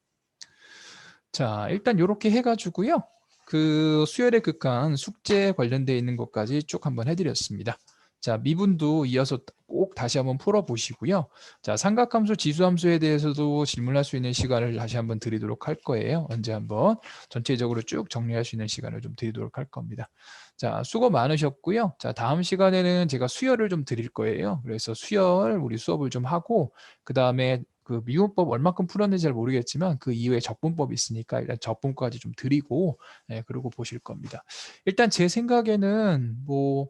Speaker 1: 자, 일단 이렇게 해가지고요. 그 수열의 극한 숙제 관련되어 있는 것까지 쭉 한번 해드렸습니다. 자, 미분도 이어서 꼭 다시 한번 풀어보시고요. 자, 삼각함수, 지수함수에 대해서도 질문할 수 있는 시간을 다시 한번 드리도록 할 거예요. 언제 한번 전체적으로 쭉 정리할 수 있는 시간을 좀 드리도록 할 겁니다. 자, 수고 많으셨고요. 자, 다음 시간에는 제가 수열을 좀 드릴 거예요. 그래서 수열 우리 수업을 좀 하고 그 다음에 그 미분법 얼마큼 풀었는지 잘 모르겠지만 그 이후에 적분법이 있으니까 일단 적분까지 좀 드리고 그러고 보실 겁니다. 일단 제 생각에는 뭐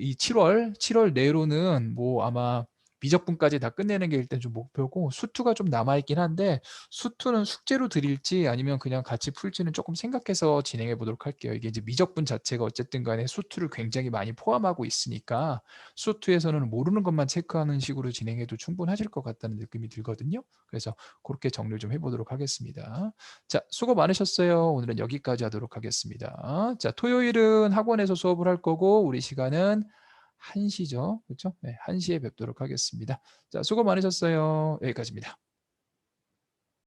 Speaker 1: 이 7월 내로는 뭐 아마 미적분까지 다 끝내는 게 일단 좀 목표고 수투가 좀 남아있긴 한데 수투는 숙제로 드릴지 아니면 그냥 같이 풀지는 조금 생각해서 진행해 보도록 할게요. 이게 이제 미적분 자체가 어쨌든 간에 수투를 굉장히 많이 포함하고 있으니까 수투에서는 모르는 것만 체크하는 식으로 진행해도 충분하실 것 같다는 느낌이 들거든요. 그래서 그렇게 정리를 좀 해보도록 하겠습니다. 자, 수고 많으셨어요. 오늘은 여기까지 하도록 하겠습니다. 자, 토요일은 학원에서 수업을 할 거고 우리 시간은 1시죠. 그렇죠? 네, 1시에 뵙도록 하겠습니다. 자, 수고 많으셨어요. 여기까지입니다.